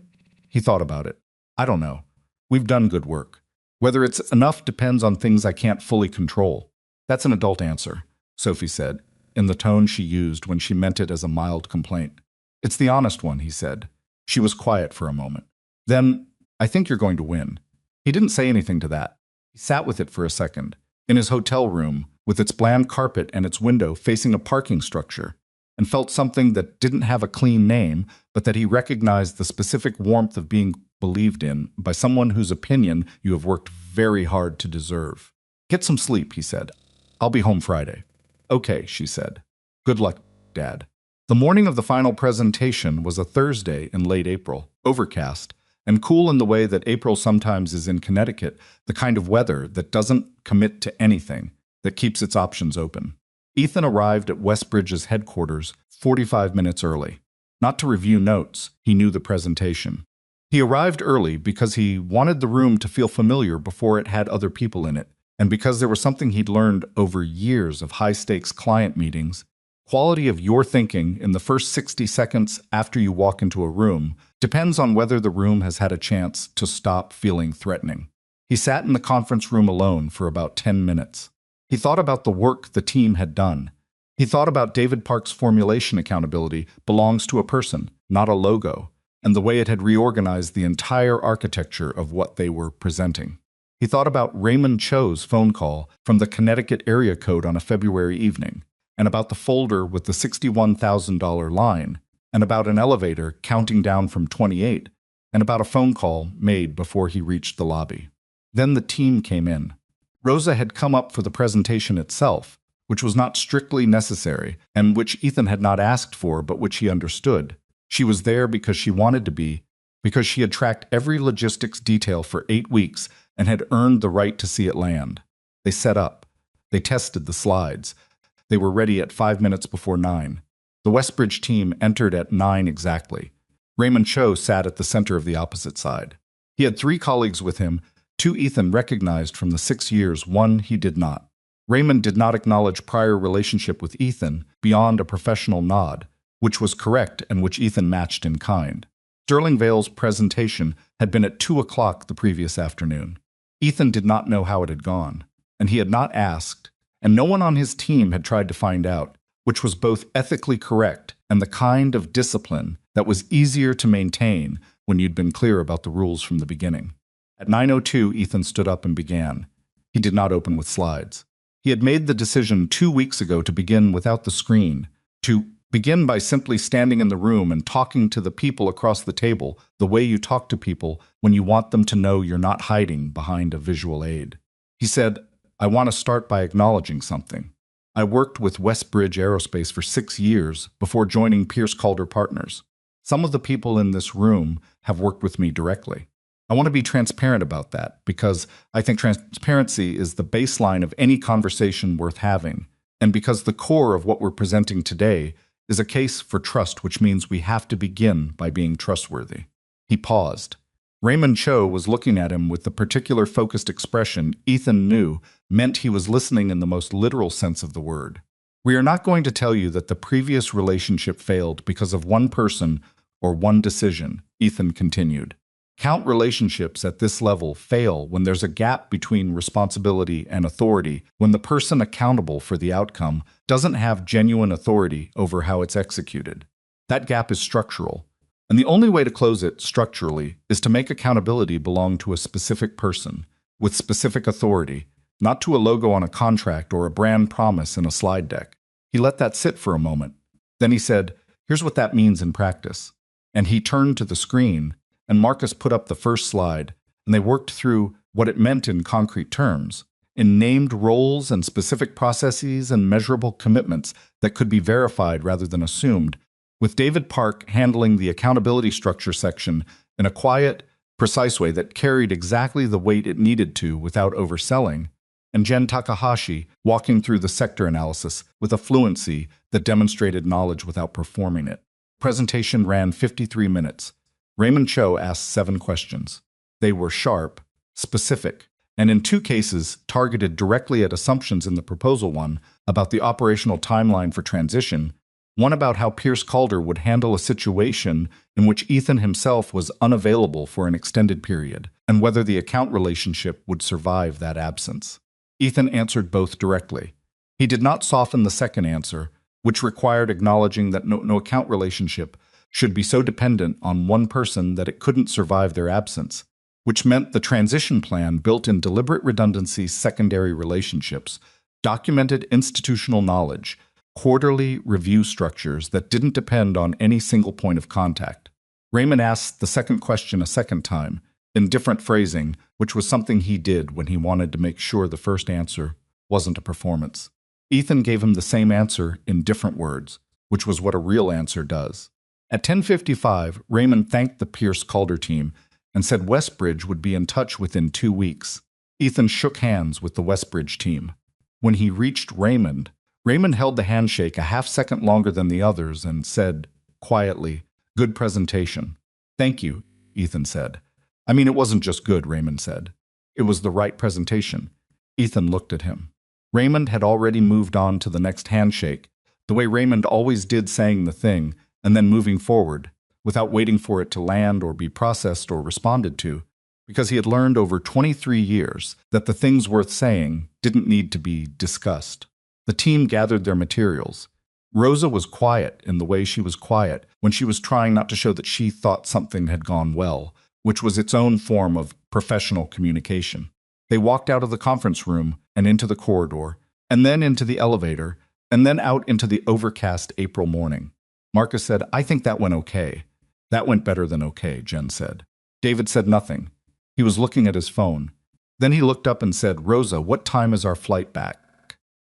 He thought about it. "I don't know. We've done good work. Whether it's enough depends on things I can't fully control." "That's an adult answer," Sophie said, in the tone she used when she meant it as a mild complaint. "It's the honest one," he said. She was quiet for a moment. "Then, I think you're going to win." He didn't say anything to that. He sat with it for a second, in his hotel room, with its bland carpet and its window facing a parking structure, and felt something that didn't have a clean name, but that he recognized the specific warmth of being believed in by someone whose opinion you have worked very hard to deserve. "Get some sleep," he said. "I'll be home Friday." "Okay," she said. "Good luck, Dad." The morning of the final presentation was a Thursday in late April, overcast, and cool in the way that April sometimes is in Connecticut, the kind of weather that doesn't commit to anything, that keeps its options open. Ethan arrived at Westbridge's headquarters 45 minutes early. Not to review notes, he knew the presentation. He arrived early because he wanted the room to feel familiar before it had other people in it, and because there was something he'd learned over years of high-stakes client meetings. Quality of your thinking in the first 60 seconds after you walk into a room depends on whether the room has had a chance to stop feeling threatening. He sat in the conference room alone for about 10 minutes. He thought about the work the team had done. He thought about David Park's formulation accountability belongs to a person, not a logo, and the way it had reorganized the entire architecture of what they were presenting. He thought about Raymond Cho's phone call from the Connecticut area code on a February evening, and about the folder with the $61,000 line, and about an elevator counting down from 28, and about a phone call made before he reached the lobby. Then the team came in. Rosa had come up for the presentation itself, which was not strictly necessary, and which Ethan had not asked for, but which he understood. She was there because she wanted to be, because she had tracked every logistics detail for 8 weeks and had earned the right to see it land. They set up. They tested the slides. They were ready at 5 minutes before 9. The Westbridge team entered at 9 exactly. Raymond Cho sat at the center of the opposite side. He had 3 colleagues with him, 2 Ethan recognized from the 6 years, 1 he did not. Raymond did not acknowledge prior relationship with Ethan beyond a professional nod, which was correct and which Ethan matched in kind. Sterling Vale's presentation had been at 2 o'clock the previous afternoon. Ethan did not know how it had gone, and he had not asked, and no one on his team had tried to find out, which was both ethically correct and the kind of discipline that was easier to maintain when you'd been clear about the rules from the beginning. At 9:02, Ethan stood up and began. He did not open with slides. He had made the decision 2 weeks ago to begin without the screen, to begin by simply standing in the room and talking to the people across the table the way you talk to people when you want them to know you're not hiding behind a visual aid. He said, "I want to start by acknowledging something. I worked with Westbridge Aerospace for 6 years before joining Pierce Calder Partners. Some of the people in this room have worked with me directly. I want to be transparent about that because I think transparency is the baseline of any conversation worth having, and because the core of what we're presenting today is a case for trust, which means we have to begin by being trustworthy. He paused. Raymond Cho was looking at him with the particular focused expression Ethan knew meant he was listening in the most literal sense of the word. We are not going to tell you that the previous relationship failed because of one person or one decision, Ethan continued. Count relationships at this level fail when there's a gap between responsibility and authority, when the person accountable for the outcome doesn't have genuine authority over how it's executed. That gap is structural, and the only way to close it structurally is to make accountability belong to a specific person, with specific authority, not to a logo on a contract or a brand promise in a slide deck. He let that sit for a moment. Then he said, "Here's what that means in practice." And he turned to the screen, and Marcus put up the first slide, and they worked through what it meant in concrete terms, in named roles and specific processes and measurable commitments that could be verified rather than assumed, with David Park handling the accountability structure section in a quiet, precise way that carried exactly the weight it needed to without overselling, and Jen Takahashi walking through the sector analysis with a fluency that demonstrated knowledge without performing it. Presentation ran 53 minutes. Raymond Cho asked 7 questions. They were sharp, specific, and in 2 cases targeted directly at assumptions in the proposal, one about the operational timeline for transition, one about how Pierce Calder would handle a situation in which Ethan himself was unavailable for an extended period, and whether the account relationship would survive that absence. Ethan answered both directly. He did not soften the second answer, which required acknowledging that no account relationship should be so dependent on one person that it couldn't survive their absence, which meant the transition plan built in deliberate redundancy secondary relationships, documented institutional knowledge, quarterly review structures that didn't depend on any single point of contact. Raymond asked the second question a second time, in different phrasing, which was something he did when he wanted to make sure the first answer wasn't a performance. Ethan gave him the same answer in different words, which was what a real answer does. At 10:55, Raymond thanked the Pierce Calder team and said Westbridge would be in touch within 2 weeks. Ethan shook hands with the Westbridge team. When he reached Raymond held the handshake a half-second longer than the others and said, quietly, "Good presentation." "Thank you," Ethan said. "I mean, it wasn't just good," Raymond said. "It was the right presentation." Ethan looked at him. Raymond had already moved on to the next handshake, the way Raymond always did, saying the thing and then moving forward, without waiting for it to land or be processed or responded to, because he had learned over 23 years that the things worth saying didn't need to be discussed. The team gathered their materials. Rosa was quiet in the way she was quiet when she was trying not to show that she thought something had gone well, which was its own form of professional communication. They walked out of the conference room and into the corridor, and then into the elevator, and then out into the overcast April morning. Marcus said, "I think that went okay." "That went better than okay," Jen said. David said nothing. He was looking at his phone. Then he looked up and said, "Rosa, what time is our flight back?"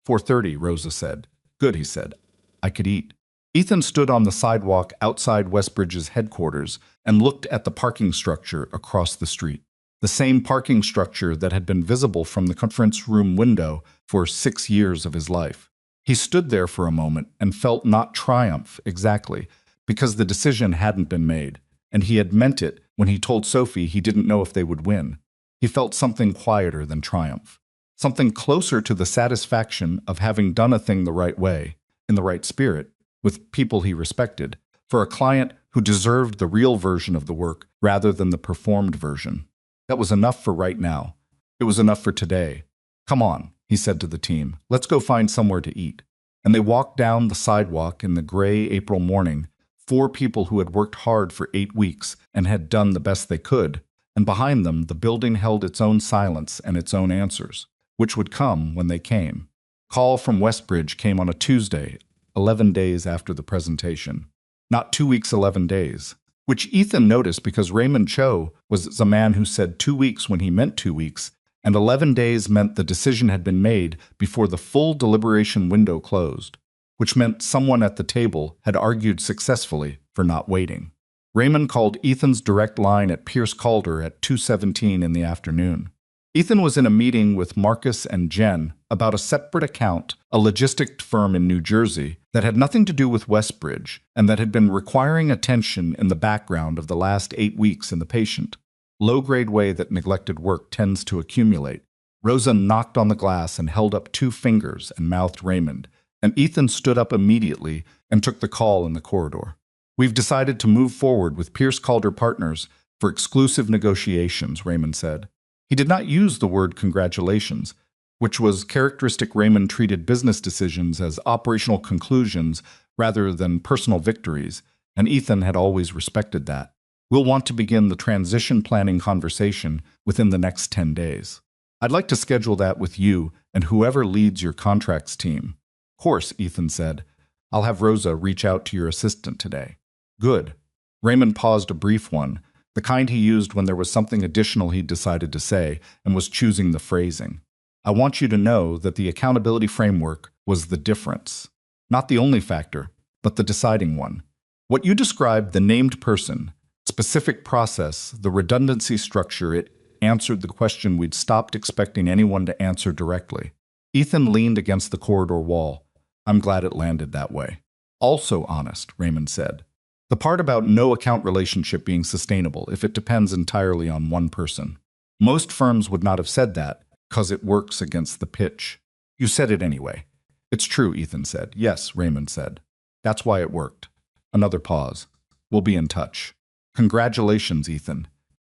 4:30, Rosa said. "Good," he said. "I could eat." Ethan stood on the sidewalk outside Westbridge's headquarters and looked at the parking structure across the street. The same parking structure that had been visible from the conference room window for 6 years of his life. He stood there for a moment and felt not triumph exactly, because the decision hadn't been made, and he had meant it when he told Sophie he didn't know if they would win. He felt something quieter than triumph, something closer to the satisfaction of having done a thing the right way, in the right spirit, with people he respected, for a client who deserved the real version of the work rather than the performed version. That was enough for right now. It was enough for today. "Come on," he said to the team. "Let's go find somewhere to eat." And they walked down the sidewalk in the gray April morning, 4 people who had worked hard for 8 weeks and had done the best they could, and behind them the building held its own silence and its own answers, which would come when they came. Call from Westbridge came on a Tuesday, 11 days after the presentation. Not 2 weeks, 11 days. Which Ethan noticed because Raymond Cho was a man who said 2 weeks when he meant 2 weeks, and 11 days meant the decision had been made before the full deliberation window closed, which meant someone at the table had argued successfully for not waiting. Raymond called Ethan's direct line at Pierce Calder at 2:17 in the afternoon. Ethan was in a meeting with Marcus and Jen about a separate account, a logistics firm in New Jersey, that had nothing to do with Westbridge and that had been requiring attention in the background of the last 8 weeks in the patient. Low-grade way that neglected work tends to accumulate. Rosa knocked on the glass and held up 2 fingers and mouthed Raymond, and Ethan stood up immediately and took the call in the corridor. "We've decided to move forward with Pierce Calder Partners for exclusive negotiations," Raymond said. He did not use the word congratulations, which was characteristic. Raymond treated business decisions as operational conclusions rather than personal victories, and Ethan had always respected that. "We'll want to begin the transition planning conversation within the next 10 days. I'd like to schedule that with you and whoever leads your contracts team." "Of course," Ethan said. "I'll have Rosa reach out to your assistant today." "Good." Raymond paused a brief one, the kind he used when there was something additional he'd decided to say and was choosing the phrasing. "I want you to know that the accountability framework was the difference. Not the only factor, but the deciding one. What you described, the named person, specific process, the redundancy structure, it answered the question we'd stopped expecting anyone to answer directly." Ethan leaned against the corridor wall. "I'm glad it landed that way." "Also honest," Raymond said. "The part about no account relationship being sustainable if it depends entirely on one person. Most firms would not have said that, because it works against the pitch. You said it anyway." "It's true," Ethan said. "Yes," Raymond said. "That's why it worked." Another pause. "We'll be in touch." "Congratulations, Ethan."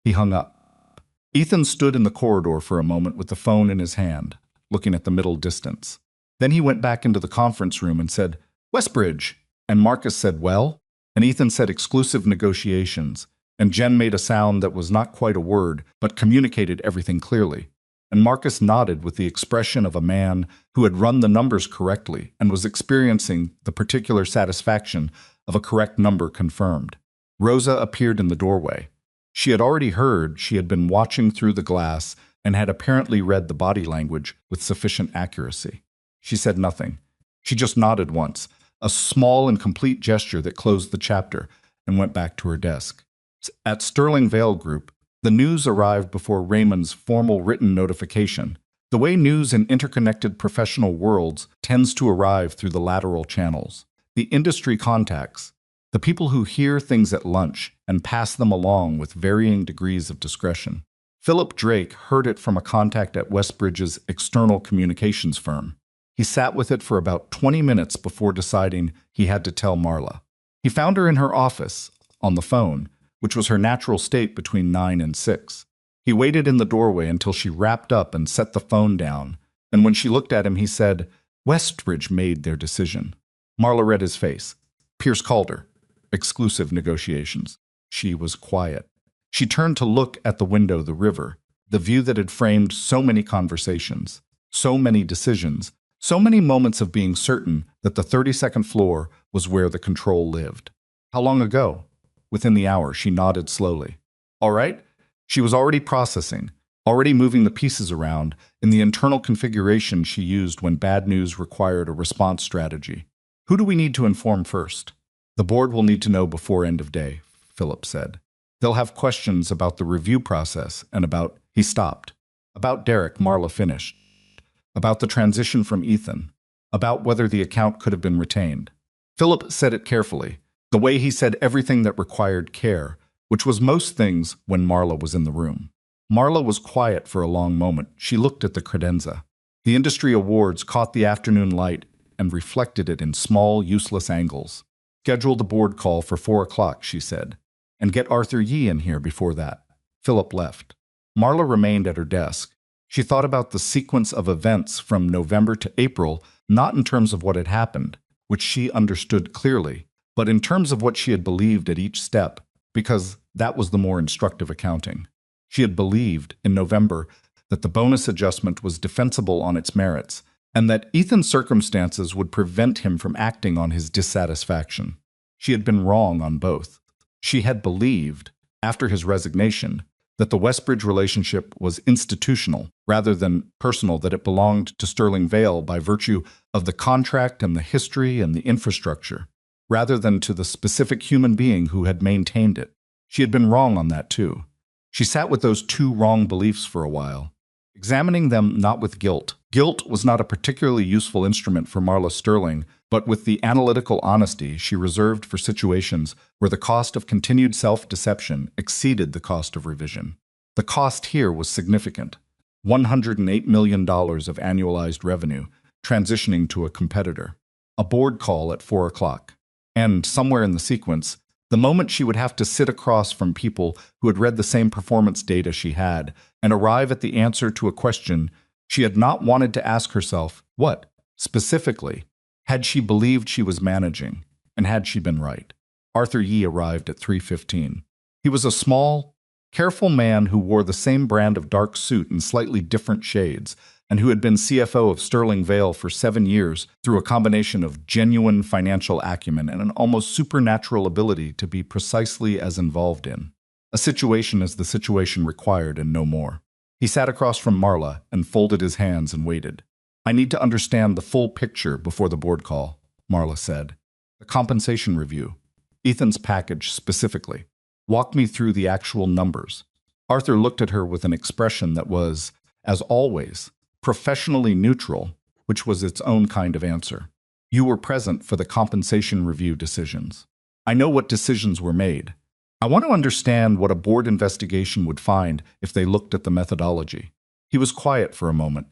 He hung up. Ethan stood in the corridor for a moment with the phone in his hand, looking at the middle distance. Then he went back into the conference room and said, "Westbridge." And Marcus said, "Well?" And Ethan said, "Exclusive negotiations." And Jen made a sound that was not quite a word, but communicated everything clearly. And Marcus nodded with the expression of a man who had run the numbers correctly and was experiencing the particular satisfaction of a correct number confirmed. Rosa appeared in the doorway. She had already heard, she had been watching through the glass, and had apparently read the body language with sufficient accuracy. She said nothing. She just nodded once, a small and complete gesture that closed the chapter, and went back to her desk. At Sterling Vale Group, the news arrived before Raymond's formal written notification. The way news in interconnected professional worlds tends to arrive through the lateral channels. The industry contacts, the people who hear things at lunch and pass them along with varying degrees of discretion. Philip Drake heard it from a contact at Westbridge's external communications firm. He sat with it for about 20 minutes before deciding he had to tell Marla. He found her in her office, on the phone, which was her natural state between 9 and 6. He waited in the doorway until she wrapped up and set the phone down, and when she looked at him, he said, "Westbridge made their decision." Marla read his face. "Pierce Calder. Exclusive negotiations." She was quiet. She turned to look at the window, the river, the view that had framed so many conversations, so many decisions, so many moments of being certain that the 32nd floor was where the control lived. "How long ago?" Within the hour, she nodded slowly. "All right." She was already processing, already moving the pieces around in the internal configuration she used when bad news required a response strategy. "Who do we need to inform first?" "The board will need to know before end of day," Philip said. "They'll have questions about the review process and about—" He stopped. "About Derek," Marla finished. "About the transition from Ethan. About whether the account could have been retained." Philip said it carefully, the way he said everything that required care, which was most things when Marla was in the room. Marla was quiet for a long moment. She looked at the credenza. The industry awards caught the afternoon light and reflected it in small, useless angles. "Schedule the board call for 4 o'clock, she said. "And get Arthur Yee in here before that." Philip left. Marla remained at her desk. She thought about the sequence of events from November to April, not in terms of what had happened, which she understood clearly, but in terms of what she had believed at each step, because that was the more instructive accounting. She had believed, in November, that the bonus adjustment was defensible on its merits, and that Ethan's circumstances would prevent him from acting on his dissatisfaction. She had been wrong on both. She had believed, after his resignation, that the Westbridge relationship was institutional rather than personal, that it belonged to Sterling Vale by virtue of the contract and the history and the infrastructure, rather than to the specific human being who had maintained it. She had been wrong on that too. She sat with those 2 wrong beliefs for a while, examining them not with guilt Guilt was not a particularly useful instrument for Marla Sterling, but with the analytical honesty she reserved for situations where the cost of continued self-deception exceeded the cost of revision. The cost here was significant: $108 million of annualized revenue, transitioning to a competitor. A board call at 4 o'clock. And, somewhere in the sequence, the moment she would have to sit across from people who had read the same performance data she had and arrive at the answer to a question she had not wanted to ask herself. What, specifically, had she believed she was managing, and had she been right? Arthur Yee arrived at 3:15. He was a small, careful man who wore the same brand of dark suit in slightly different shades, and who had been CFO of Sterling Vale for 7 years through a combination of genuine financial acumen and an almost supernatural ability to be precisely as involved in a situation as the situation required and no more. He sat across from Marla and folded his hands and waited. "I need to understand the full picture before the board call," Marla said. "The compensation review. Ethan's package specifically. Walk me through the actual numbers." Arthur looked at her with an expression that was, as always, professionally neutral, which was its own kind of answer. "You were present for the compensation review decisions. I know what decisions were made. I want to understand what a board investigation would find if they looked at the methodology." He was quiet for a moment.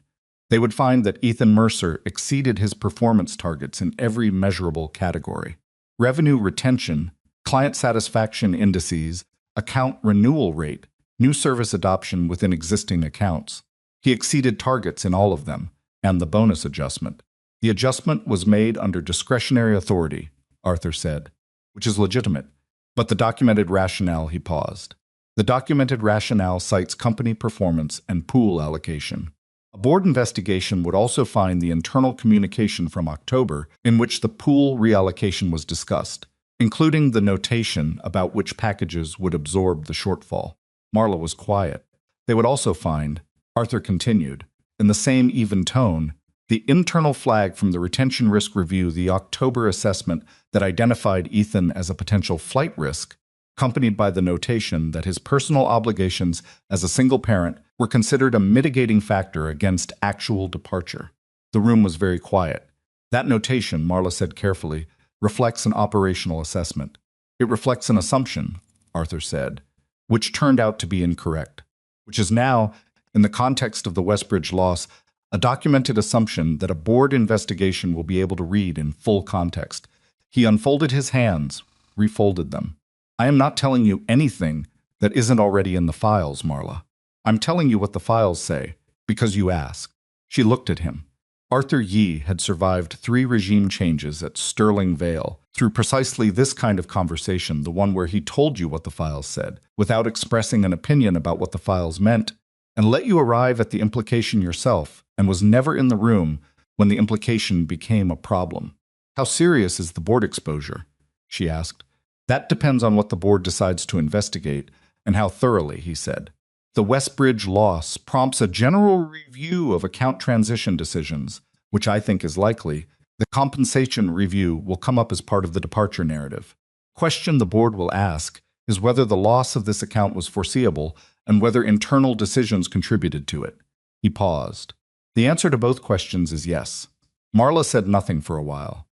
They would find that Ethan Mercer exceeded his performance targets in every measurable category: revenue retention, client satisfaction indices, account renewal rate, new service adoption within existing accounts. He exceeded targets in all of them, and the bonus adjustment. "The adjustment was made under discretionary authority," Arthur said, "which is legitimate. But the documented rationale," he paused. "The documented rationale cites company performance and pool allocation. A board investigation would also find the internal communication from October in which the pool reallocation was discussed, including the notation about which packages would absorb the shortfall." Marla was quiet. "They would also find," Arthur continued, in the same even tone, "the internal flag from the retention risk review, the October assessment that identified Ethan as a potential flight risk, accompanied by the notation that his personal obligations as a single parent were considered a mitigating factor against actual departure." The room was very quiet. "That notation," Marla said carefully, "reflects an operational assessment. It reflects an assumption," Arthur said, "which turned out to be incorrect, which is now, in the context of the Westbridge loss, a documented assumption that a board investigation will be able to read in full context." He unfolded his hands, refolded them. "I am not telling you anything that isn't already in the files, Marla. I'm telling you what the files say, because you ask." She looked at him. Arthur Yee had survived 3 regime changes at Sterling Vale through precisely this kind of conversation, the one where he told you what the files said, without expressing an opinion about what the files meant, and let you arrive at the implication yourself, and was never in the room when the implication became a problem. "How serious is the board exposure?" she asked. "That depends on what the board decides to investigate, and how thoroughly," he said. "The Westbridge loss prompts a general review of account transition decisions, which I think is likely. The compensation review will come up as part of the departure narrative. The question the board will ask is whether the loss of this account was foreseeable and whether internal decisions contributed to it." He paused. "The answer to both questions is yes." Marla said nothing for a while.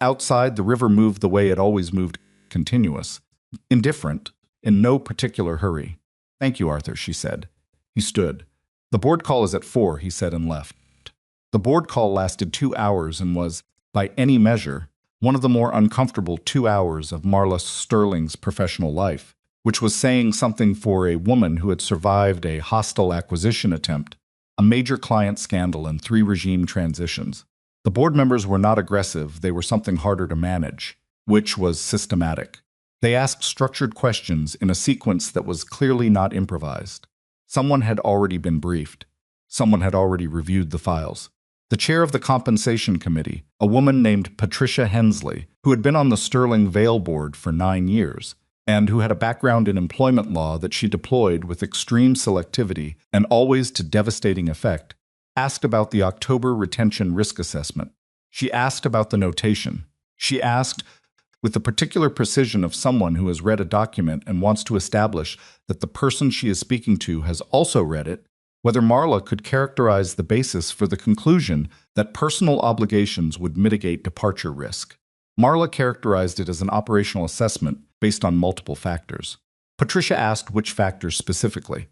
Outside, the river moved the way it always moved, continuous, indifferent, in no particular hurry. "Thank you, Arthur," she said. He stood. "The board call is at 4, he said, and left. The board call lasted 2 hours and was, by any measure, one of the more uncomfortable 2 hours of Marla Sterling's professional life, which was saying something for a woman who had survived a hostile acquisition attempt, a major client scandal, and 3 regime transitions. The board members were not aggressive, they were something harder to manage, which was systematic. They asked structured questions in a sequence that was clearly not improvised. Someone had already been briefed. Someone had already reviewed the files. The chair of the compensation committee, a woman named Patricia Hensley, who had been on the Sterling Vale board for 9 years, and who had a background in employment law that she deployed with extreme selectivity and always to devastating effect, asked about the October retention risk assessment. She asked about the notation. She asked, with the particular precision of someone who has read a document and wants to establish that the person she is speaking to has also read it, whether Marla could characterize the basis for the conclusion that personal obligations would mitigate departure risk. Marla characterized it as an operational assessment based on multiple factors. Patricia asked which factors specifically.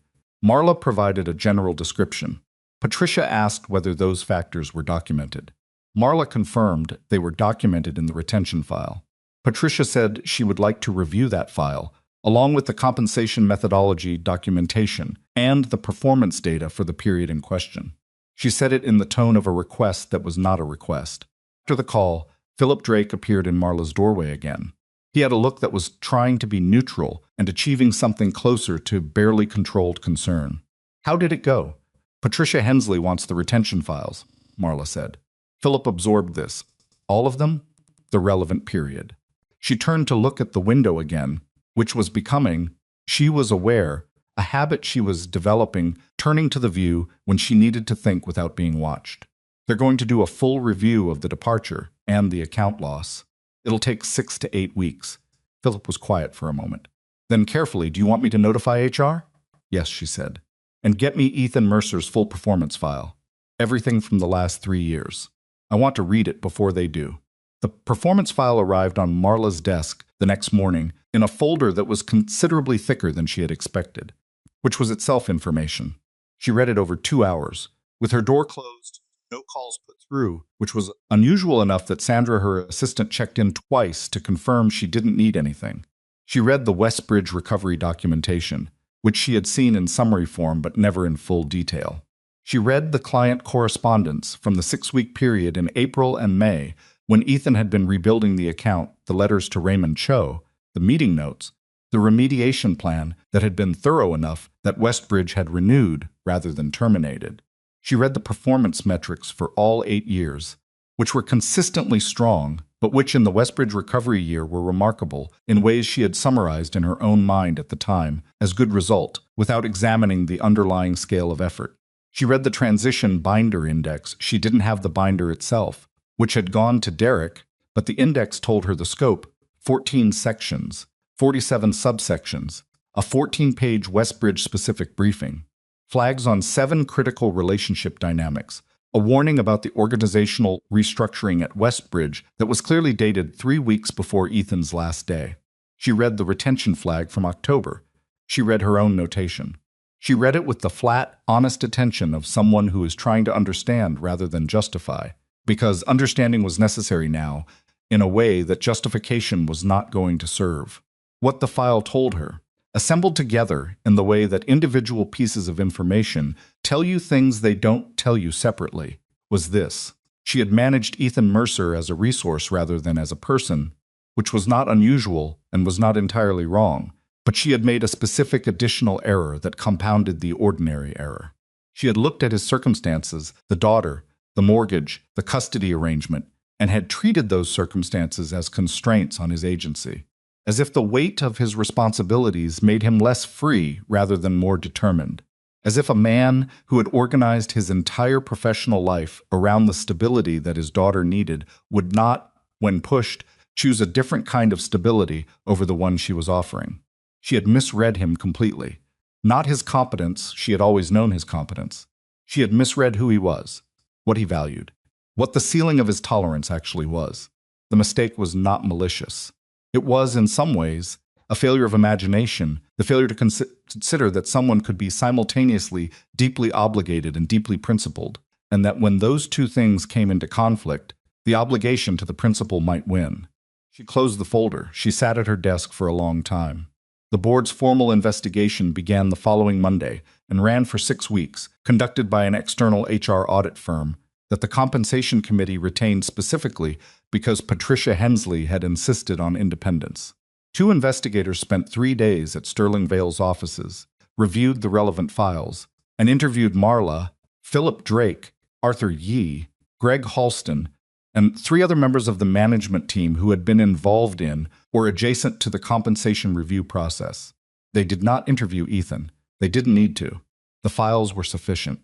Marla provided a general description. Patricia asked whether those factors were documented. Marla confirmed they were documented in the retention file. Patricia said she would like to review that file, along with the compensation methodology documentation and the performance data for the period in question. She said it in the tone of a request that was not a request. After the call, Philip Drake appeared in Marla's doorway again. He had a look that was trying to be neutral and achieving something closer to barely controlled concern. "How did it go?" "Patricia Hensley wants the retention files," Marla said. Philip absorbed this. All of them? The relevant period. She turned to look at the window again, which was becoming, she was aware, a habit she was developing, turning to the view when she needed to think without being watched. "They're going to do a full review of the departure and the account loss. It'll take 6 to 8 weeks. Philip was quiet for a moment. Then carefully, "Do you want me to notify HR?" "Yes," she said. "And get me Ethan Mercer's full performance file. Everything from the last 3 years. I want to read it before they do." The performance file arrived on Marla's desk the next morning in a folder that was considerably thicker than she had expected, which was itself information. She read it over 2 hours, with her door closed, no calls put through, which was unusual enough that Sandra, her assistant, checked in twice to confirm she didn't need anything. She read the Westbridge recovery documentation, which she had seen in summary form but never in full detail. She read the client correspondence from the 6-week period in April and May, when Ethan had been rebuilding the account, the letters to Raymond Cho, the meeting notes, the remediation plan that had been thorough enough that Westbridge had renewed rather than terminated. She read the performance metrics for all 8 years, which were consistently strong, but which in the Westbridge recovery year were remarkable in ways she had summarized in her own mind at the time as good result, without examining the underlying scale of effort. She read the transition binder index. She didn't have the binder itself, which had gone to Derek, but the index told her the scope, 14 sections, 47 subsections, a 14-page Westbridge-specific briefing, flags on 7 critical relationship dynamics, a warning about the organizational restructuring at Westbridge that was clearly dated 3 weeks before Ethan's last day. She read the retention flag from October. She read her own notation. She read it with the flat, honest attention of someone who is trying to understand rather than justify, because understanding was necessary now, in a way that justification was not going to serve. What the file told her, assembled together in the way that individual pieces of information tell you things they don't tell you separately, was this. She had managed Ethan Mercer as a resource rather than as a person, which was not unusual and was not entirely wrong, but she had made a specific additional error that compounded the ordinary error. She had looked at his circumstances, the daughter, the mortgage, the custody arrangement, and had treated those circumstances as constraints on his agency, as if the weight of his responsibilities made him less free rather than more determined, as if a man who had organized his entire professional life around the stability that his daughter needed would not, when pushed, choose a different kind of stability over the one she was offering. She had misread him completely. Not his competence, she had always known his competence. She had misread who he was, what he valued, what the ceiling of his tolerance actually was. The mistake was not malicious. It was, in some ways, a failure of imagination, the failure to consider that someone could be simultaneously deeply obligated and deeply principled, and that when those two things came into conflict, the obligation to the principle might win. She closed the folder. She sat at her desk for a long time. The board's formal investigation began the following Monday and ran for 6 weeks, conducted by an external HR audit firm that the Compensation Committee retained specifically because Patricia Hensley had insisted on independence. 2 investigators spent 3 days at Sterling Vale's offices, reviewed the relevant files, and interviewed Marla, Philip Drake, Arthur Yee, Greg Halston, and 3 other members of the management team who had been involved in or adjacent to the compensation review process. They did not interview Ethan. They didn't need to. The files were sufficient.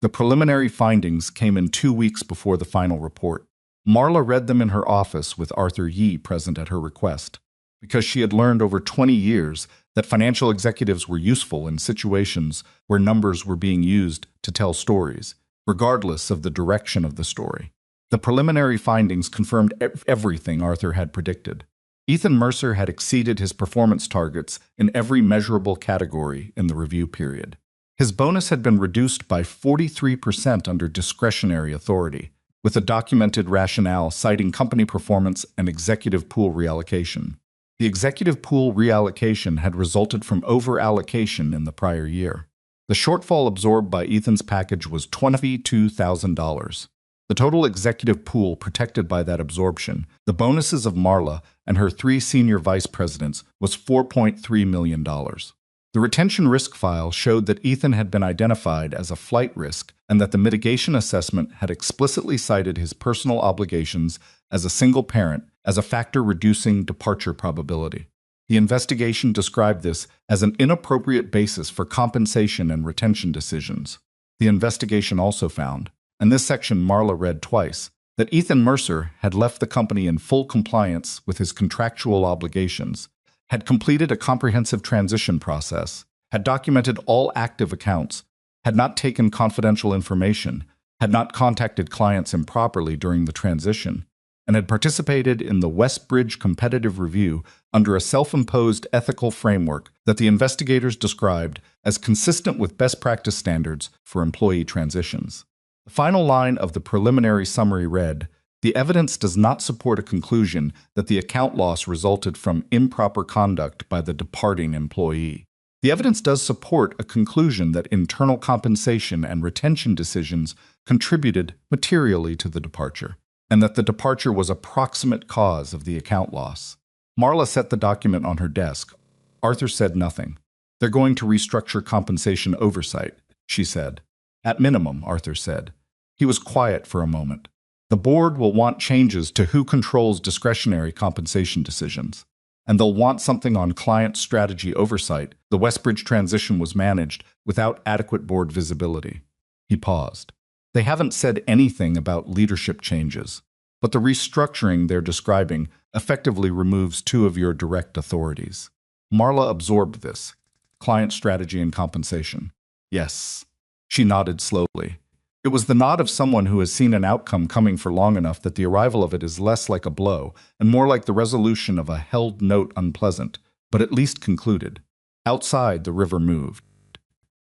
The preliminary findings came in 2 weeks before the final report. Marla read them in her office with Arthur Yee present at her request, because she had learned over 20 years that financial executives were useful in situations where numbers were being used to tell stories, regardless of the direction of the story. The preliminary findings confirmed everything Arthur had predicted. Ethan Mercer had exceeded his performance targets in every measurable category in the review period. His bonus had been reduced by 43% under discretionary authority, with a documented rationale citing company performance and executive pool reallocation. The executive pool reallocation had resulted from over-allocation in the prior year. The shortfall absorbed by Ethan's package was $22,000. The total executive pool protected by that absorption, the bonuses of Marla and her 3 senior vice presidents, was $4.3 million. The retention risk file showed that Ethan had been identified as a flight risk and that the mitigation assessment had explicitly cited his personal obligations as a single parent as a factor reducing departure probability. The investigation described this as an inappropriate basis for compensation and retention decisions. The investigation also found, and this section Marla read twice, that Ethan Mercer had left the company in full compliance with his contractual obligations, had completed a comprehensive transition process, had documented all active accounts, had not taken confidential information, had not contacted clients improperly during the transition, and had participated in the Westbridge competitive review under a self-imposed ethical framework that the investigators described as consistent with best practice standards for employee transitions. The final line of the preliminary summary read, "The evidence does not support a conclusion that the account loss resulted from improper conduct by the departing employee. The evidence does support a conclusion that internal compensation and retention decisions contributed materially to the departure, and that the departure was a proximate cause of the account loss." Marla set the document on her desk. Arthur said nothing. "They're going to restructure compensation oversight," she said. "At minimum," Arthur said. He was quiet for a moment. "The board will want changes to who controls discretionary compensation decisions, and they'll want something on client strategy oversight. The Westbridge transition was managed without adequate board visibility." He paused. "They haven't said anything about leadership changes, but the restructuring they're describing effectively removes 2 of your direct authorities." Marla absorbed this. "Client strategy and compensation." "Yes." She nodded slowly. It was the nod of someone who has seen an outcome coming for long enough that the arrival of it is less like a blow and more like the resolution of a held note unpleasant, but at least concluded. Outside, the river moved.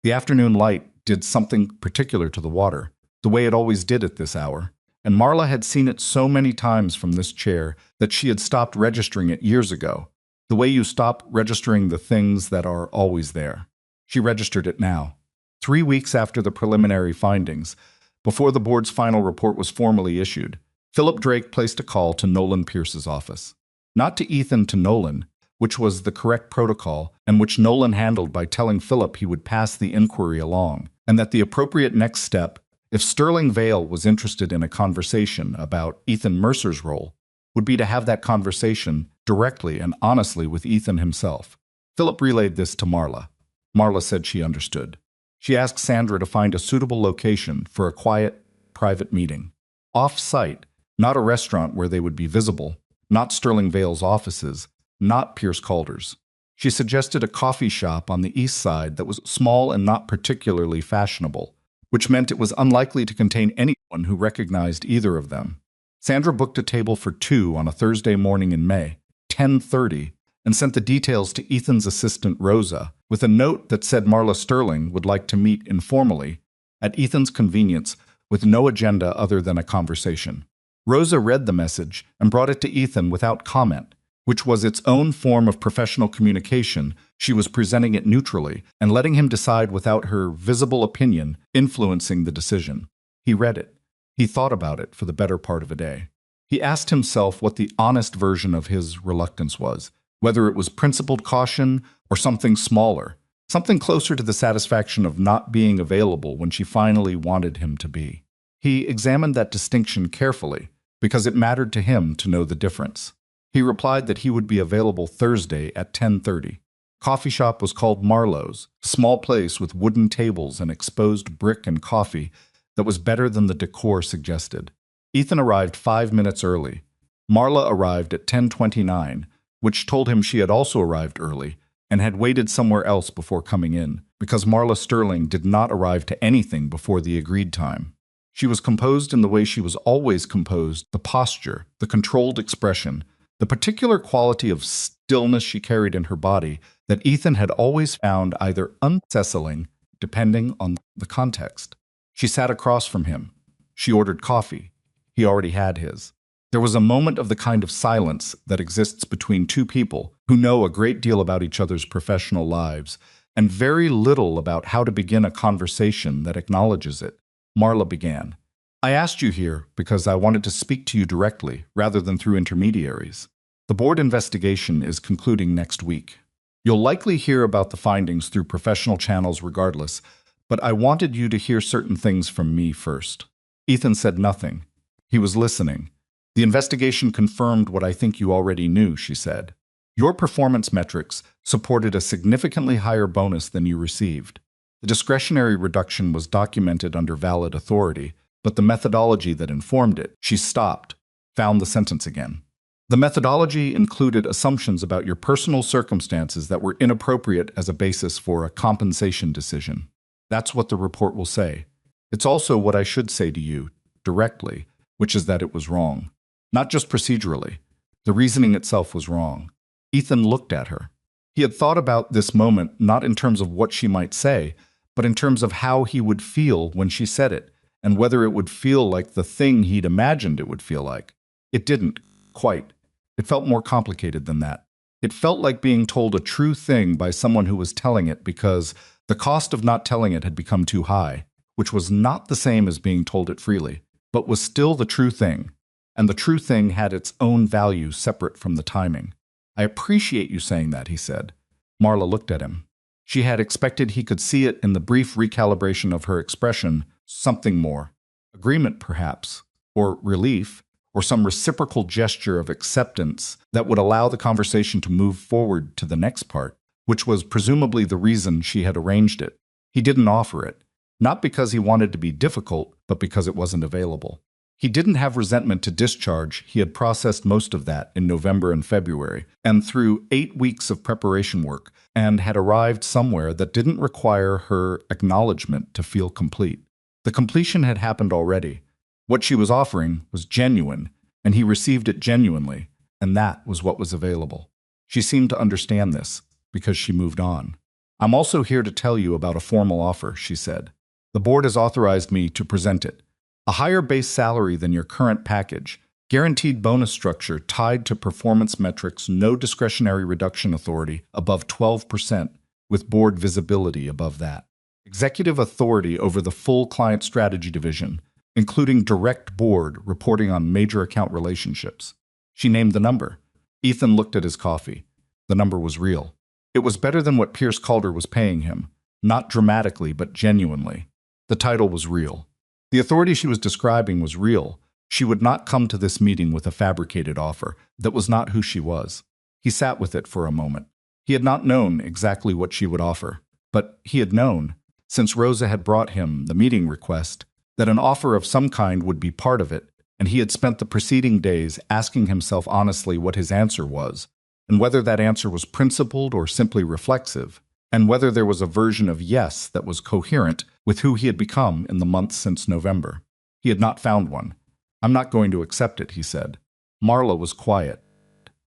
The afternoon light did something particular to the water, the way it always did at this hour, and Marla had seen it so many times from this chair that she had stopped registering it years ago, the way you stop registering the things that are always there. She registered it now. 3 weeks after the preliminary findings, before the board's final report was formally issued, Philip Drake placed a call to Nolan Pierce's office. Not to Ethan, to Nolan, which was the correct protocol and which Nolan handled by telling Philip he would pass the inquiry along, and that the appropriate next step, if Sterling Vale was interested in a conversation about Ethan Mercer's role, would be to have that conversation directly and honestly with Ethan himself. Philip relayed this to Marla. Marla said she understood. She asked Sandra to find a suitable location for a quiet, private meeting. Off-site, not a restaurant where they would be visible, not Sterling Vale's offices, not Pierce Calder's. She suggested a coffee shop on the east side that was small and not particularly fashionable, which meant it was unlikely to contain anyone who recognized either of them. Sandra booked a table for 2 on a Thursday morning in May, 10:30, and sent the details to Ethan's assistant Rosa, with a note that said Marla Sterling would like to meet informally, at Ethan's convenience, with no agenda other than a conversation. Rosa read the message and brought it to Ethan without comment, which was its own form of professional communication. She was presenting it neutrally and letting him decide without her visible opinion influencing the decision. He read it. He thought about it for the better part of a day. He asked himself what the honest version of his reluctance was, whether it was principled caution or something smaller, something closer to the satisfaction of not being available when she finally wanted him to be. He examined that distinction carefully because it mattered to him to know the difference. He replied that he would be available Thursday at 10:30. Coffee shop was called Marlowe's, a small place with wooden tables and exposed brick and coffee that was better than the decor suggested. Ethan arrived 5 minutes early. Marla arrived at 10:29, which told him she had also arrived early and had waited somewhere else before coming in, because Marla Sterling did not arrive to anything before the agreed time. She was composed in the way she was always composed, the posture, the controlled expression, the particular quality of stillness she carried in her body that Ethan had always found either unsettling, depending on the context. She sat across from him. She ordered coffee. He already had his. There was a moment of the kind of silence that exists between two people who know a great deal about each other's professional lives and very little about how to begin a conversation that acknowledges it. Marla began. I asked you here because I wanted to speak to you directly rather than through intermediaries. The board investigation is concluding next week. You'll likely hear about the findings through professional channels regardless, but I wanted you to hear certain things from me first. Ethan said nothing. He was listening. The investigation confirmed what I think you already knew, she said. Your performance metrics supported a significantly higher bonus than you received. The discretionary reduction was documented under valid authority, but the methodology that informed it, she stopped, found the sentence again. The methodology included assumptions about your personal circumstances that were inappropriate as a basis for a compensation decision. That's what the report will say. It's also what I should say to you, directly, which is that it was wrong. Not just procedurally. The reasoning itself was wrong. Ethan looked at her. He had thought about this moment not in terms of what she might say, but in terms of how he would feel when she said it, and whether it would feel like the thing he'd imagined it would feel like. It didn't, quite. It felt more complicated than that. It felt like being told a true thing by someone who was telling it because the cost of not telling it had become too high, which was not the same as being told it freely, but was still the true thing. And the true thing had its own value separate from the timing. I appreciate you saying that, he said. Marla looked at him. She had expected he could see it in the brief recalibration of her expression, something more. Agreement, perhaps, or relief, or some reciprocal gesture of acceptance that would allow the conversation to move forward to the next part, which was presumably the reason she had arranged it. He didn't offer it, not because he wanted to be difficult, but because it wasn't available. He didn't have resentment to discharge. He had processed most of that in November and February, and through 8 weeks of preparation work, and had arrived somewhere that didn't require her acknowledgement to feel complete. The completion had happened already. What she was offering was genuine, and he received it genuinely, and that was what was available. She seemed to understand this, because she moved on. I'm also here to tell you about a formal offer, she said. The board has authorized me to present it. A higher base salary than your current package, guaranteed bonus structure tied to performance metrics, no discretionary reduction authority above 12%, with board visibility above that. Executive authority over the full client strategy division, including direct board reporting on major account relationships. She named the number. Ethan looked at his coffee. The number was real. It was better than what Pierce Calder was paying him, not dramatically but genuinely. The title was real. The authority she was describing was real. She would not come to this meeting with a fabricated offer. That was not who she was. He sat with it for a moment. He had not known exactly what she would offer, but he had known, since Rosa had brought him the meeting request, that an offer of some kind would be part of it, and he had spent the preceding days asking himself honestly what his answer was, and whether that answer was principled or simply reflexive, and whether there was a version of yes that was coherent with who he had become in the months since November. He had not found one. I'm not going to accept it, he said. Marla was quiet.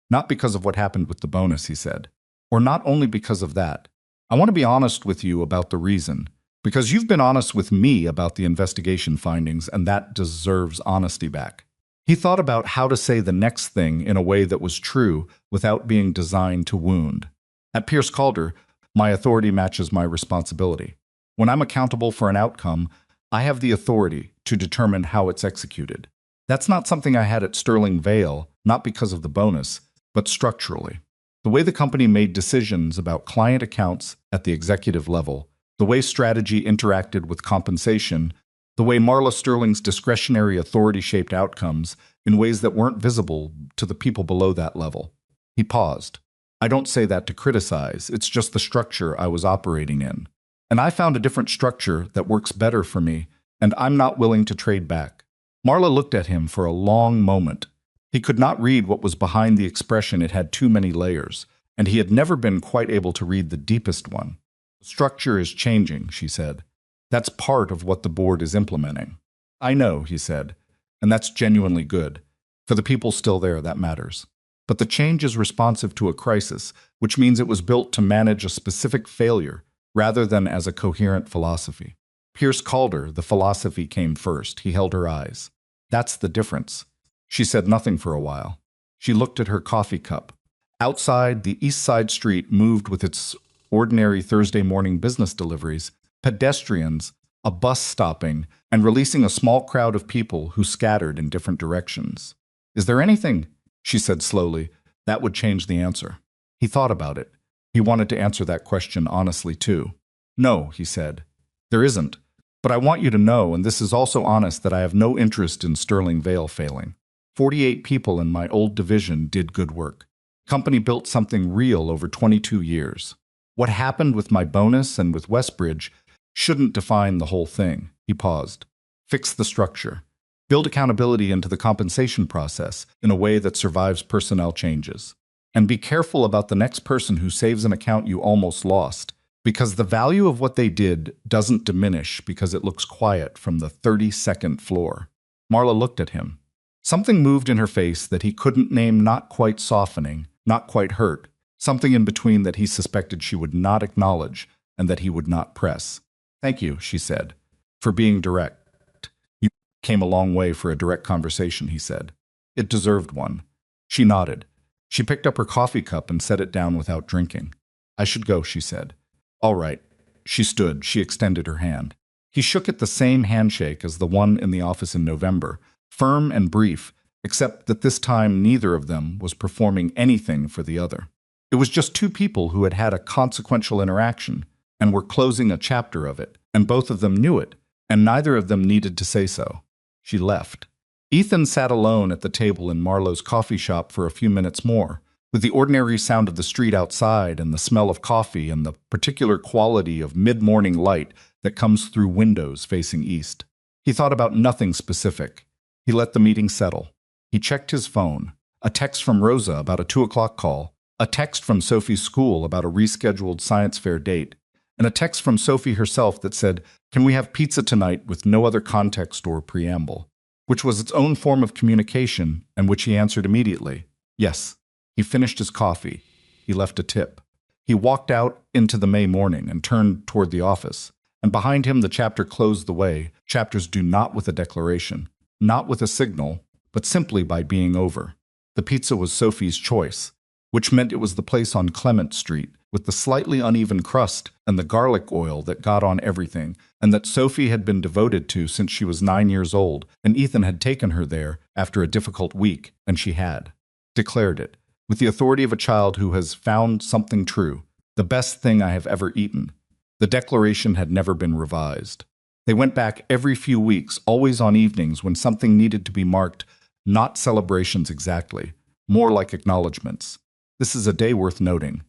Not because of what happened with the bonus, he said. Or not only because of that. I want to be honest with you about the reason. Because you've been honest with me about the investigation findings, and that deserves honesty back. He thought about how to say the next thing in a way that was true without being designed to wound. At Pierce Calder, my authority matches my responsibility. When I'm accountable for an outcome, I have the authority to determine how it's executed. That's not something I had at Sterling Vale, not because of the bonus, but structurally. The way the company made decisions about client accounts at the executive level, the way strategy interacted with compensation, the way Marla Sterling's discretionary authority shaped outcomes in ways that weren't visible to the people below that level. He paused. I don't say that to criticize, it's just the structure I was operating in. And I found a different structure that works better for me, and I'm not willing to trade back. Marla looked at him for a long moment. He could not read what was behind the expression. It had too many layers, and he had never been quite able to read the deepest one. The structure is changing, she said. That's part of what the board is implementing. I know, he said, and that's genuinely good. For the people still there, that matters. But the change is responsive to a crisis, which means it was built to manage a specific failure rather than as a coherent philosophy. Pierce called her. The philosophy came first. He held her eyes. That's the difference. She said nothing for a while. She looked at her coffee cup. Outside, the East Side Street moved with its ordinary Thursday morning business deliveries, pedestrians, a bus stopping, and releasing a small crowd of people who scattered in different directions. Is there anything, she said slowly, that would change the answer? He thought about it. He wanted to answer that question honestly, too. No, he said. There isn't. But I want you to know, and this is also honest, that I have no interest in Sterling Vale failing. 48 people in my old division did good work. The company built something real over 22 years. What happened with my bonus and with Westbridge shouldn't define the whole thing. He paused. Fix the structure. Build accountability into the compensation process in a way that survives personnel changes. And be careful about the next person who saves an account you almost lost, because the value of what they did doesn't diminish because it looks quiet from the 32nd floor. Marla looked at him. Something moved in her face that he couldn't name, not quite softening, not quite hurt, something in between that he suspected she would not acknowledge and that he would not press. Thank you, she said, for being direct. You came a long way for a direct conversation, he said. It deserved one. She nodded. She picked up her coffee cup and set it down without drinking. I should go, she said. All right. She stood. She extended her hand. He shook it, the same handshake as the one in the office in November, firm and brief, except that this time neither of them was performing anything for the other. It was just two people who had had a consequential interaction and were closing a chapter of it, and both of them knew it, and neither of them needed to say so. She left. Ethan sat alone at the table in Marlowe's coffee shop for a few minutes more, with the ordinary sound of the street outside and the smell of coffee and the particular quality of mid-morning light that comes through windows facing east. He thought about nothing specific. He let the meeting settle. He checked his phone. A text from Rosa about a 2:00 call, a text from Sophie's school about a rescheduled science fair date, and a text from Sophie herself that said, "Can we have pizza tonight?" with no other context or preamble, which was its own form of communication and which he answered immediately. Yes. He finished his coffee. He left a tip. He walked out into the May morning and turned toward the office, and behind him the chapter closed the way. Chapters do not with a declaration, not with a signal, but simply by being over. The pizza was Sophie's choice, which meant it was the place on Clement Street, with the slightly uneven crust and the garlic oil that got on everything, and that Sophie had been devoted to since she was 9 years old, and Ethan had taken her there after a difficult week, and she had declared it, with the authority of a child who has found something true, the best thing I have ever eaten. The declaration had never been revised. They went back every few weeks, always on evenings when something needed to be marked, not celebrations exactly, more like acknowledgments. This is a day worth noting.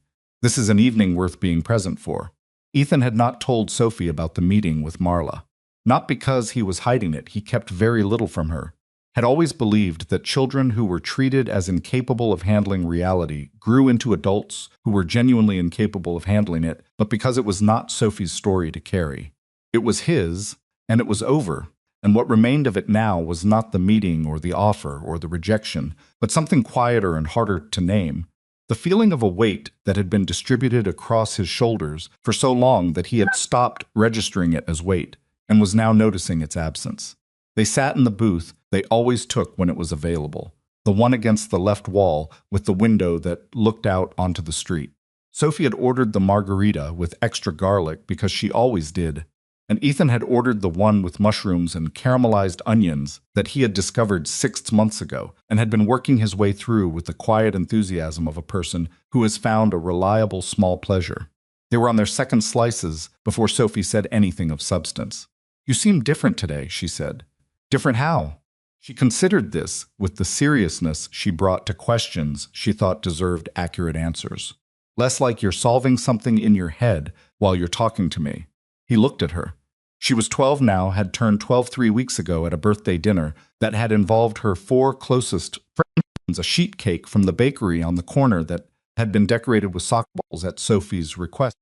This is an evening worth being present for. Ethan had not told Sophie about the meeting with Marla. Not because he was hiding it, he kept very little from her. Had always believed that children who were treated as incapable of handling reality grew into adults who were genuinely incapable of handling it, but because it was not Sophie's story to carry. It was his, and it was over, and what remained of it now was not the meeting or the offer or the rejection, but something quieter and harder to name. The feeling of a weight that had been distributed across his shoulders for so long that he had stopped registering it as weight, and was now noticing its absence. They sat in the booth they always took when it was available, the one against the left wall with the window that looked out onto the street. Sophie had ordered the margarita with extra garlic because she always did, and Ethan had ordered the one with mushrooms and caramelized onions that he had discovered 6 months ago and had been working his way through with the quiet enthusiasm of a person who has found a reliable small pleasure. They were on their second slices before Sophie said anything of substance. "You seem different today," she said. Different how? She considered this with the seriousness she brought to questions she thought deserved accurate answers. Less like you're solving something in your head while you're talking to me. He looked at her. She was 12 now, had turned 12 3 weeks ago at a birthday dinner that had involved her 4 closest friends a sheet cake from the bakery on the corner that had been decorated with soccer balls at Sophie's request,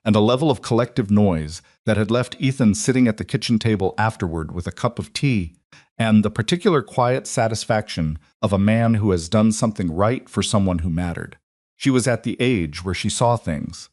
and a level of collective noise that had left Ethan sitting at the kitchen table afterward with a cup of tea, and the particular quiet satisfaction of a man who has done something right for someone who mattered. She was at the age where she saw things,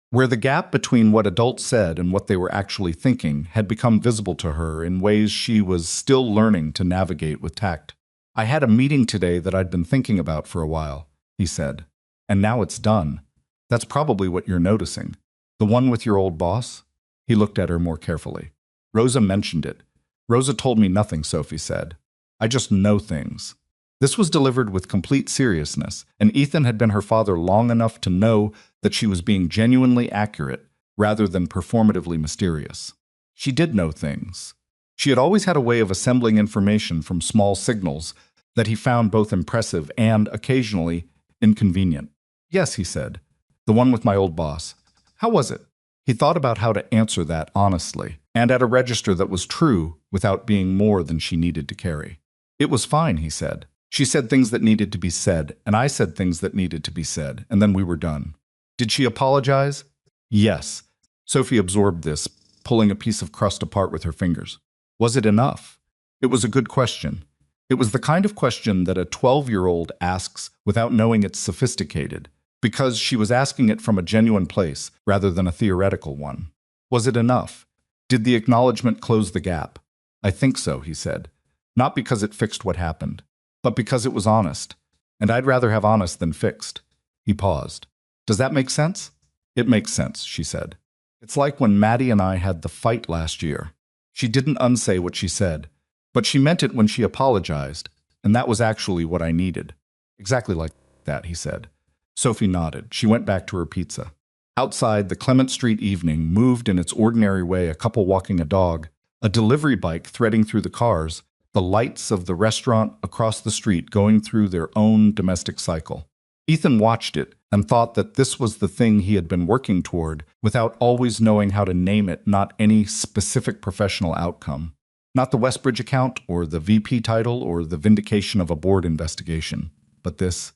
where the gap between what adults said and what they were actually thinking had become visible to her in ways she was still learning to navigate with tact. "I had a meeting today that I'd been thinking about for a while," he said, "and now it's done. That's probably what you're noticing. The one with your old boss?" He looked at her more carefully. "Rosa mentioned it. Rosa told me nothing," Sophie said. "I just know things." This was delivered with complete seriousness, and Ethan had been her father long enough to know that she was being genuinely accurate rather than performatively mysterious. She did know things. She had always had a way of assembling information from small signals that he found both impressive and, occasionally, inconvenient. "Yes," he said. "The one with my old boss. How was it?" He thought about how to answer that honestly, and at a register that was true without being more than she needed to carry. "It was fine," he said. "She said things that needed to be said, and I said things that needed to be said, and then we were done." "Did she apologize?" "Yes." Sophie absorbed this, pulling a piece of crust apart with her fingers. "Was it enough?" It was a good question. It was the kind of question that a 12-year-old asks without knowing it's sophisticated, because she was asking it from a genuine place rather than a theoretical one. Was it enough? Did the acknowledgement close the gap? "I think so," he said. "Not because it fixed what happened, but because it was honest. And I'd rather have honest than fixed." He paused. "Does that make sense?" "It makes sense," she said. "It's like when Maddie and I had the fight last year. She didn't unsay what she said, but she meant it when she apologized, and that was actually what I needed." "Exactly like that," he said. Sophie nodded. She went back to her pizza. Outside, the Clement Street evening moved in its ordinary way, a couple walking a dog, a delivery bike threading through the cars, the lights of the restaurant across the street going through their own domestic cycle. Ethan watched it and thought that this was the thing he had been working toward without always knowing how to name it, not any specific professional outcome. Not the Westbridge account or the VP title or the vindication of a board investigation, but this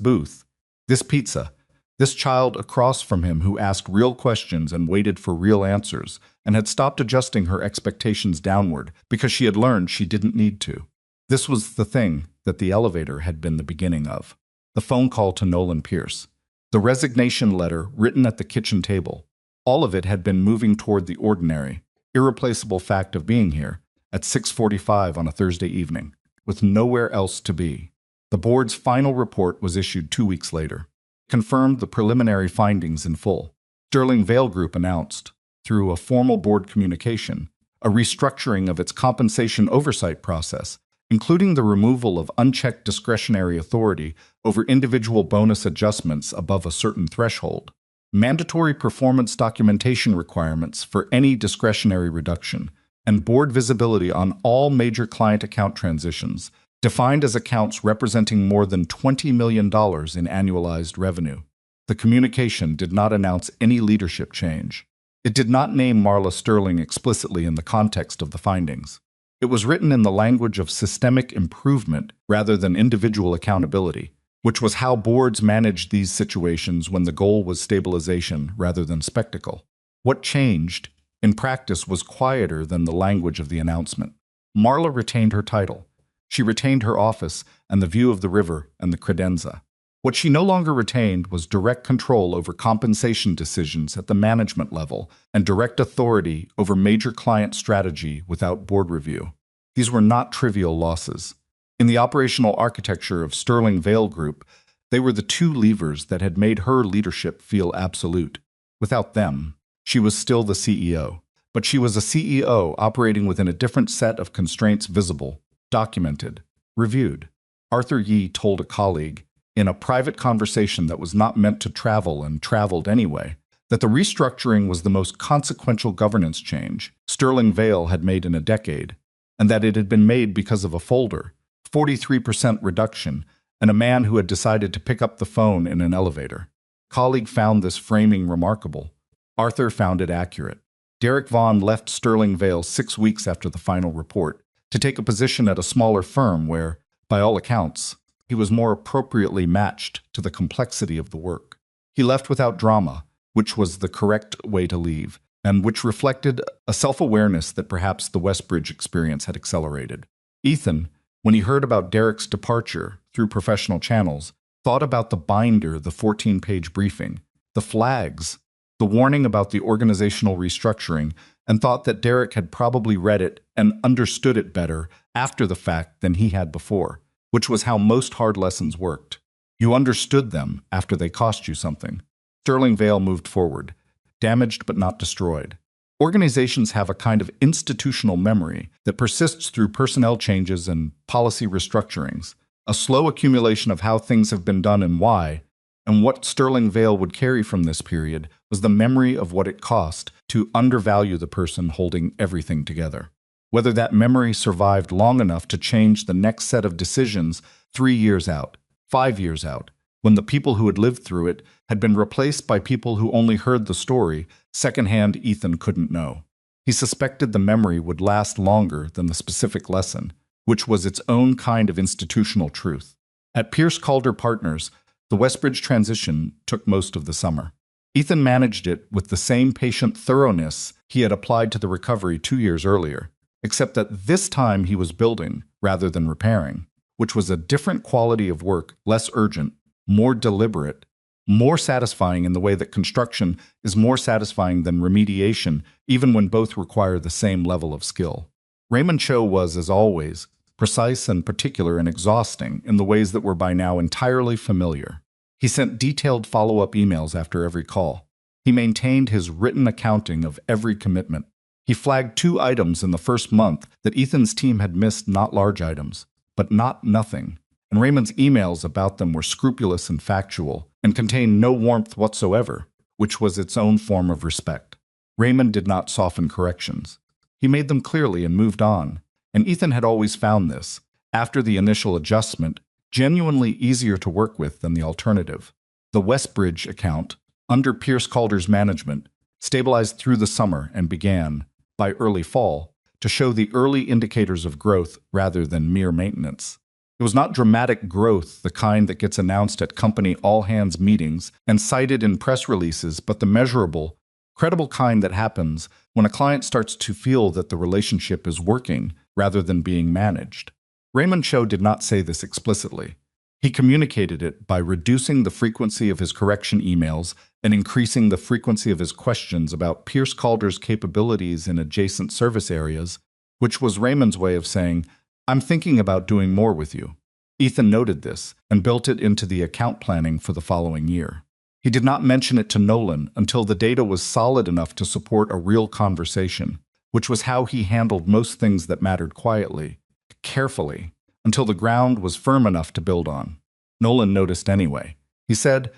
booth, this pizza, this child across from him who asked real questions and waited for real answers and had stopped adjusting her expectations downward because she had learned she didn't need to. This was the thing that the elevator had been the beginning of. The phone call to Nolan Pierce. The resignation letter written at the kitchen table. All of it had been moving toward the ordinary, irreplaceable fact of being here at 6:45 on a Thursday evening, with nowhere else to be. The board's final report was issued 2 weeks later. Confirmed the preliminary findings in full. Sterling Vale Group announced, through a formal board communication, a restructuring of its compensation oversight process, including the removal of unchecked discretionary authority over individual bonus adjustments above a certain threshold, mandatory performance documentation requirements for any discretionary reduction, and board visibility on all major client account transitions, defined as accounts representing more than $20 million in annualized revenue. The communication did not announce any leadership change. It did not name Marla Sterling explicitly in the context of the findings. It was written in the language of systemic improvement rather than individual accountability, which was how boards managed these situations when the goal was stabilization rather than spectacle. What changed, in practice, was quieter than the language of the announcement. Marla retained her title. She retained her office and the view of the river and the credenza. What she no longer retained was direct control over compensation decisions at the management level and direct authority over major client strategy without board review. These were not trivial losses. In the operational architecture of Sterling Vale Group, they were the two levers that had made her leadership feel absolute. Without them, she was still the CEO. But she was a CEO operating within a different set of constraints visible, documented, reviewed. Arthur Yee told a colleague, in a private conversation that was not meant to travel and traveled anyway, that the restructuring was the most consequential governance change Sterling Vale had made in a decade, and that it had been made because of a folder, 43% reduction, and a man who had decided to pick up the phone in an elevator. Colleague found this framing remarkable. Arthur found it accurate. Derek Vaughan left Sterling Vale 6 weeks after the final report to take a position at a smaller firm where, by all accounts, he was more appropriately matched to the complexity of the work. He left without drama, which was the correct way to leave, and which reflected a self-awareness that perhaps the Westbridge experience had accelerated. Ethan, when he heard about Derek's departure through professional channels, thought about the binder, the 14-page briefing, the flags, the warning about the organizational restructuring, and thought that Derek had probably read it and understood it better after the fact than he had before, which was how most hard lessons worked. You understood them after they cost you something. Sterling Vale moved forward, damaged but not destroyed. Organizations have a kind of institutional memory that persists through personnel changes and policy restructurings, a slow accumulation of how things have been done and why, and what Sterling Vale would carry from this period was the memory of what it cost to undervalue the person holding everything together. Whether that memory survived long enough to change the next set of decisions 3 years out, 5 years out, when the people who had lived through it had been replaced by people who only heard the story, secondhand Ethan couldn't know. He suspected the memory would last longer than the specific lesson, which was its own kind of institutional truth. At Pierce Calder Partners, the Westbridge transition took most of the summer. Ethan managed it with the same patient thoroughness he had applied to the recovery 2 years earlier, except that this time he was building rather than repairing, which was a different quality of work, less urgent, more deliberate, more satisfying in the way that construction is more satisfying than remediation, even when both require the same level of skill. Raymond Cho was, as always, precise and particular and exhausting in the ways that were by now entirely familiar. He sent detailed follow-up emails after every call. He maintained his written accounting of every commitment. He flagged 2 items in the first month that Ethan's team had missed, not large items, but not nothing. And Raymond's emails about them were scrupulous and factual, and contained no warmth whatsoever, which was its own form of respect. Raymond did not soften corrections. He made them clearly and moved on, and Ethan had always found this, after the initial adjustment, genuinely easier to work with than the alternative. The Westbridge account, under Pierce Calder's management, stabilized through the summer and began, by early fall, to show the early indicators of growth rather than mere maintenance. It was not dramatic growth, the kind that gets announced at company all-hands meetings and cited in press releases, but the measurable, credible kind that happens when a client starts to feel that the relationship is working rather than being managed. Raymond Cho did not say this explicitly. He communicated it by reducing the frequency of his correction emails and increasing the frequency of his questions about Pierce Calder's capabilities in adjacent service areas, which was Raymond's way of saying, "I'm thinking about doing more with you." Ethan noted this and built it into the account planning for the following year. He did not mention it to Nolan until the data was solid enough to support a real conversation, which was how he handled most things that mattered quietly, carefully, until the ground was firm enough to build on. Nolan noticed anyway. He said,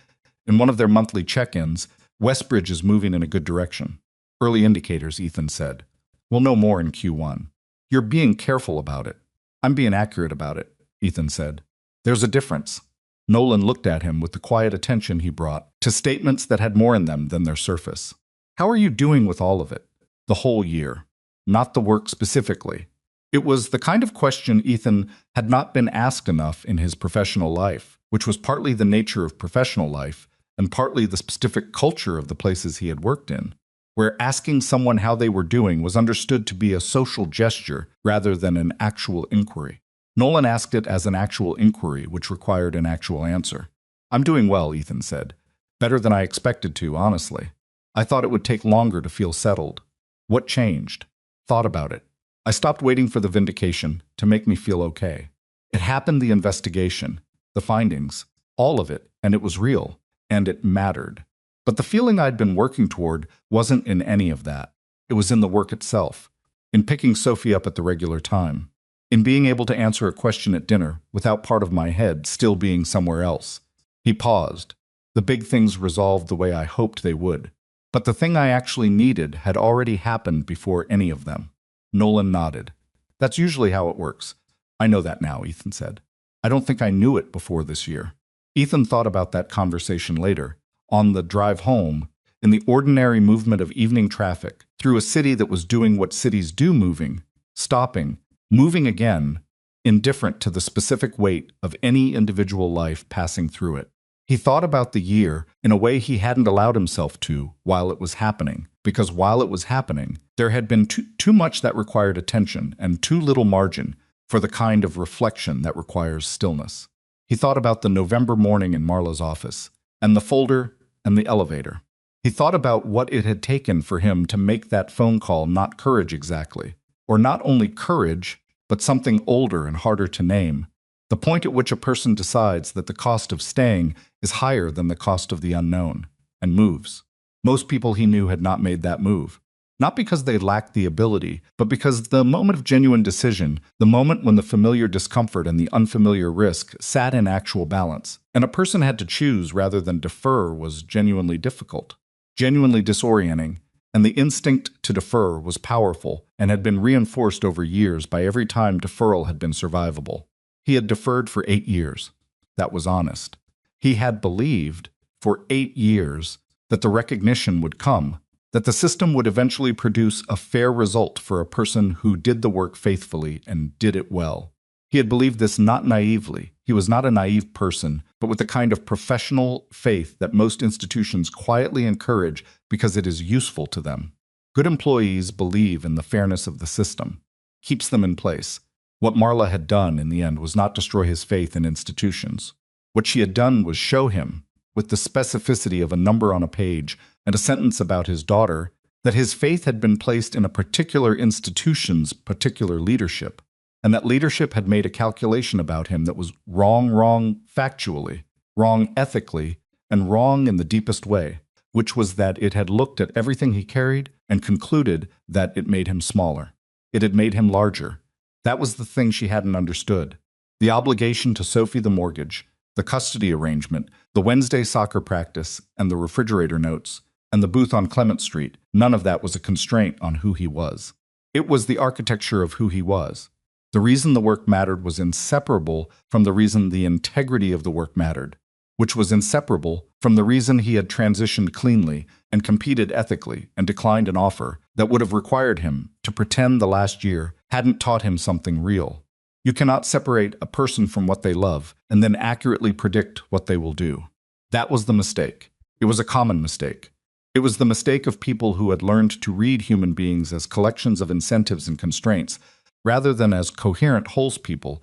in one of their monthly check-ins, "Westbridge is moving in a good direction." "Early indicators," Ethan said. "We'll know more in Q1. You're being careful about it." "I'm being accurate about it," Ethan said. "There's a difference." Nolan looked at him with the quiet attention he brought to statements that had more in them than their surface. "How are you doing with all of it?" "The whole year. Not the work specifically." It was the kind of question Ethan had not been asked enough in his professional life, which was partly the nature of professional life and partly the specific culture of the places he had worked in, where asking someone how they were doing was understood to be a social gesture rather than an actual inquiry. Nolan asked it as an actual inquiry, which required an actual answer. "I'm doing well," Ethan said. "Better than I expected to, honestly. I thought it would take longer to feel settled." "What changed?" "Thought about it. I stopped waiting for the vindication to make me feel okay. It happened, the investigation, the findings, all of it, and it was real, and it mattered. But the feeling I'd been working toward wasn't in any of that. It was in the work itself, in picking Sophie up at the regular time, in being able to answer a question at dinner without part of my head still being somewhere else." He paused. "The big things resolved the way I hoped they would. But the thing I actually needed had already happened before any of them." Nolan nodded. "That's usually how it works." "I know that now," Ethan said. "I don't think I knew it before this year." Ethan thought about that conversation later, on the drive home, in the ordinary movement of evening traffic, through a city that was doing what cities do, moving, stopping, moving again, indifferent to the specific weight of any individual life passing through it. He thought about the year in a way he hadn't allowed himself to while it was happening, because while it was happening, there had been too much that required attention and too little margin for the kind of reflection that requires stillness. He thought about the November morning in Marla's office, and the folder and the elevator. He thought about what it had taken for him to make that phone call, not courage exactly, or not only courage, but something older and harder to name. The point at which a person decides that the cost of staying is higher than the cost of the unknown, and moves. Most people he knew had not made that move. Not because they lacked the ability, but because the moment of genuine decision, the moment when the familiar discomfort and the unfamiliar risk sat in actual balance, and a person had to choose rather than defer, was genuinely difficult, genuinely disorienting, and the instinct to defer was powerful and had been reinforced over years by every time deferral had been survivable. He had deferred for 8 years. That was honest. He had believed for 8 years that the recognition would come, that the system would eventually produce a fair result for a person who did the work faithfully and did it well. He had believed this not naively. He was not a naive person, but with the kind of professional faith that most institutions quietly encourage because it is useful to them. Good employees believe in the fairness of the system, keeps them in place. What Marla had done in the end was not destroy his faith in institutions. What she had done was show him, with the specificity of a number on a page and a sentence about his daughter, that his faith had been placed in a particular institution's particular leadership, and that leadership had made a calculation about him that was wrong factually, wrong ethically, and wrong in the deepest way, which was that it had looked at everything he carried and concluded that it made him smaller. It had made him larger. That was the thing she hadn't understood. The obligation to Sophie the mortgage, the custody arrangement, the Wednesday soccer practice, and the refrigerator notes, and the booth on Clement Street, none of that was a constraint on who he was. It was the architecture of who he was. The reason the work mattered was inseparable from the reason the integrity of the work mattered, which was inseparable from the reason he had transitioned cleanly and competed ethically and declined an offer that would have required him to pretend the last year hadn't taught him something real. You cannot separate a person from what they love and then accurately predict what they will do. That was the mistake. It was a common mistake. It was the mistake of people who had learned to read human beings as collections of incentives and constraints, rather than as coherent whole people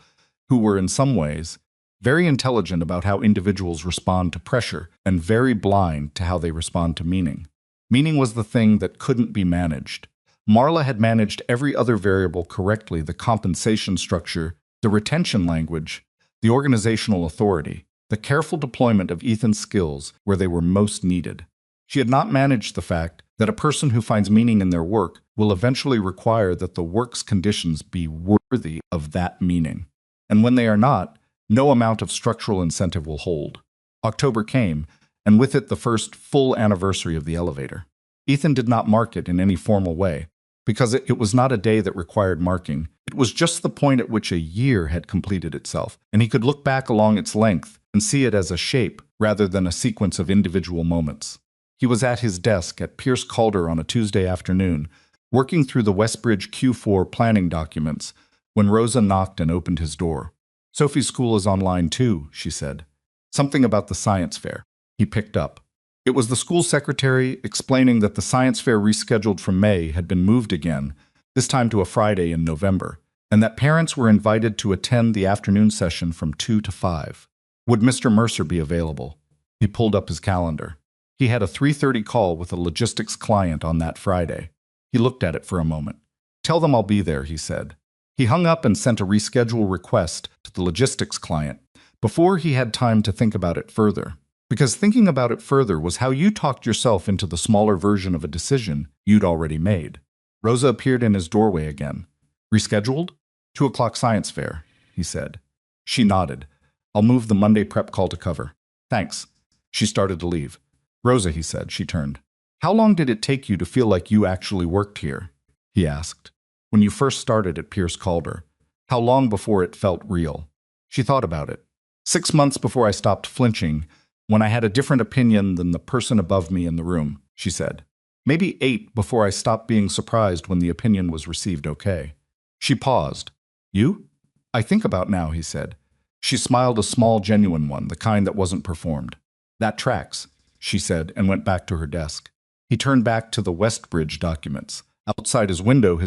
who were in some ways very intelligent about how individuals respond to pressure and very blind to how they respond to meaning. Meaning was the thing that couldn't be managed. Marla had managed every other variable correctly: the compensation structure, the retention language, the organizational authority, the careful deployment of Ethan's skills where they were most needed. She had not managed the fact that a person who finds meaning in their work will eventually require that the work's conditions be worthy of that meaning. And when they are not, no amount of structural incentive will hold. October came, and with it the first full anniversary of the elevator. Ethan did not mark it in any formal way, because it was not a day that required marking. It was just the point at which a year had completed itself, and he could look back along its length and see it as a shape rather than a sequence of individual moments. He was at his desk at Pierce Calder on a Tuesday afternoon, working through the Westbridge Q4 planning documents, when Rosa knocked and opened his door. "Sophie's school is online too," she said. Something about the science fair. He picked up. It was the school secretary explaining that the science fair rescheduled from May had been moved again, this time to a Friday in November, and that parents were invited to attend the afternoon session from 2 to 5. Would Mr. Mercer be available? He pulled up his calendar. He had a 3:30 call with a logistics client on that Friday. He looked at it for a moment. "Tell them I'll be there," he said. He hung up and sent a reschedule request to the logistics client before he had time to think about it further. Because thinking about it further was how you talked yourself into the smaller version of a decision you'd already made. Rosa appeared in his doorway again. "Rescheduled? 2 o'clock science fair," he said. She nodded. "I'll move the Monday prep call to cover." "Thanks." She started to leave. "Rosa," he said. She turned. "How long did it take you to feel like you actually worked here?" he asked. "When you first started at Pierce Calder. How long before it felt real?" She thought about it. 6 months before I stopped flinching, when I had a different opinion than the person above me in the room," she said. "Maybe 8 before I stopped being surprised when the opinion was received okay." She paused. "You?" I think about now, he said. She smiled, a small, genuine one, the kind that wasn't performed. That tracks, she said, and went back to her desk. He turned back to the Westbridge documents. Outside his window,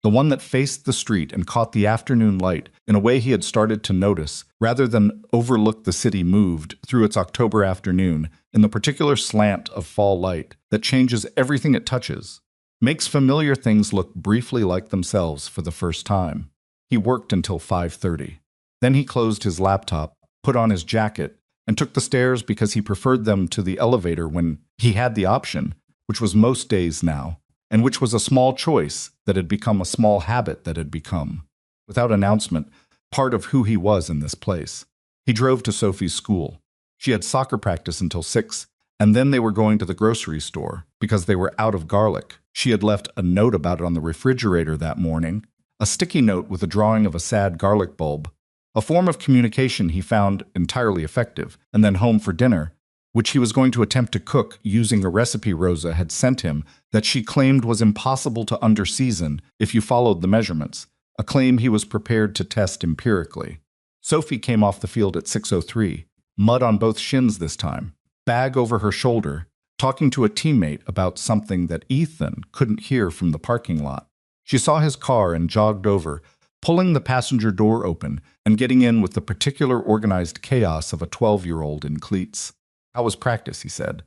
the one that faced the street and caught the afternoon light in a way he had started to notice, rather than overlook the city, moved through its October afternoon in the particular slant of fall light that changes everything it touches, makes familiar things look briefly like themselves for the first time. He worked until 5:30. Then he closed his laptop, put on his jacket, and took the stairs because he preferred them to the elevator when he had the option, which was most days now, and which was a small choice that had become a small habit that had become, without announcement, part of who he was in this place. He drove to Sophie's school. She had soccer practice until 6, and then they were going to the grocery store because they were out of garlic. She had left a note about it on the refrigerator that morning, a sticky note with a drawing of a sad garlic bulb, a form of communication he found entirely effective, and then home for dinner, which he was going to attempt to cook using a recipe Rosa had sent him that she claimed was impossible to underseason if you followed the measurements, a claim he was prepared to test empirically. Sophie came off the field at 6:03, mud on both shins this time, bag over her shoulder, talking to a teammate about something that Ethan couldn't hear from the parking lot. She saw his car and jogged over, pulling the passenger door open and getting in with the particular organized chaos of a 12-year-old in cleats. How was practice, he said.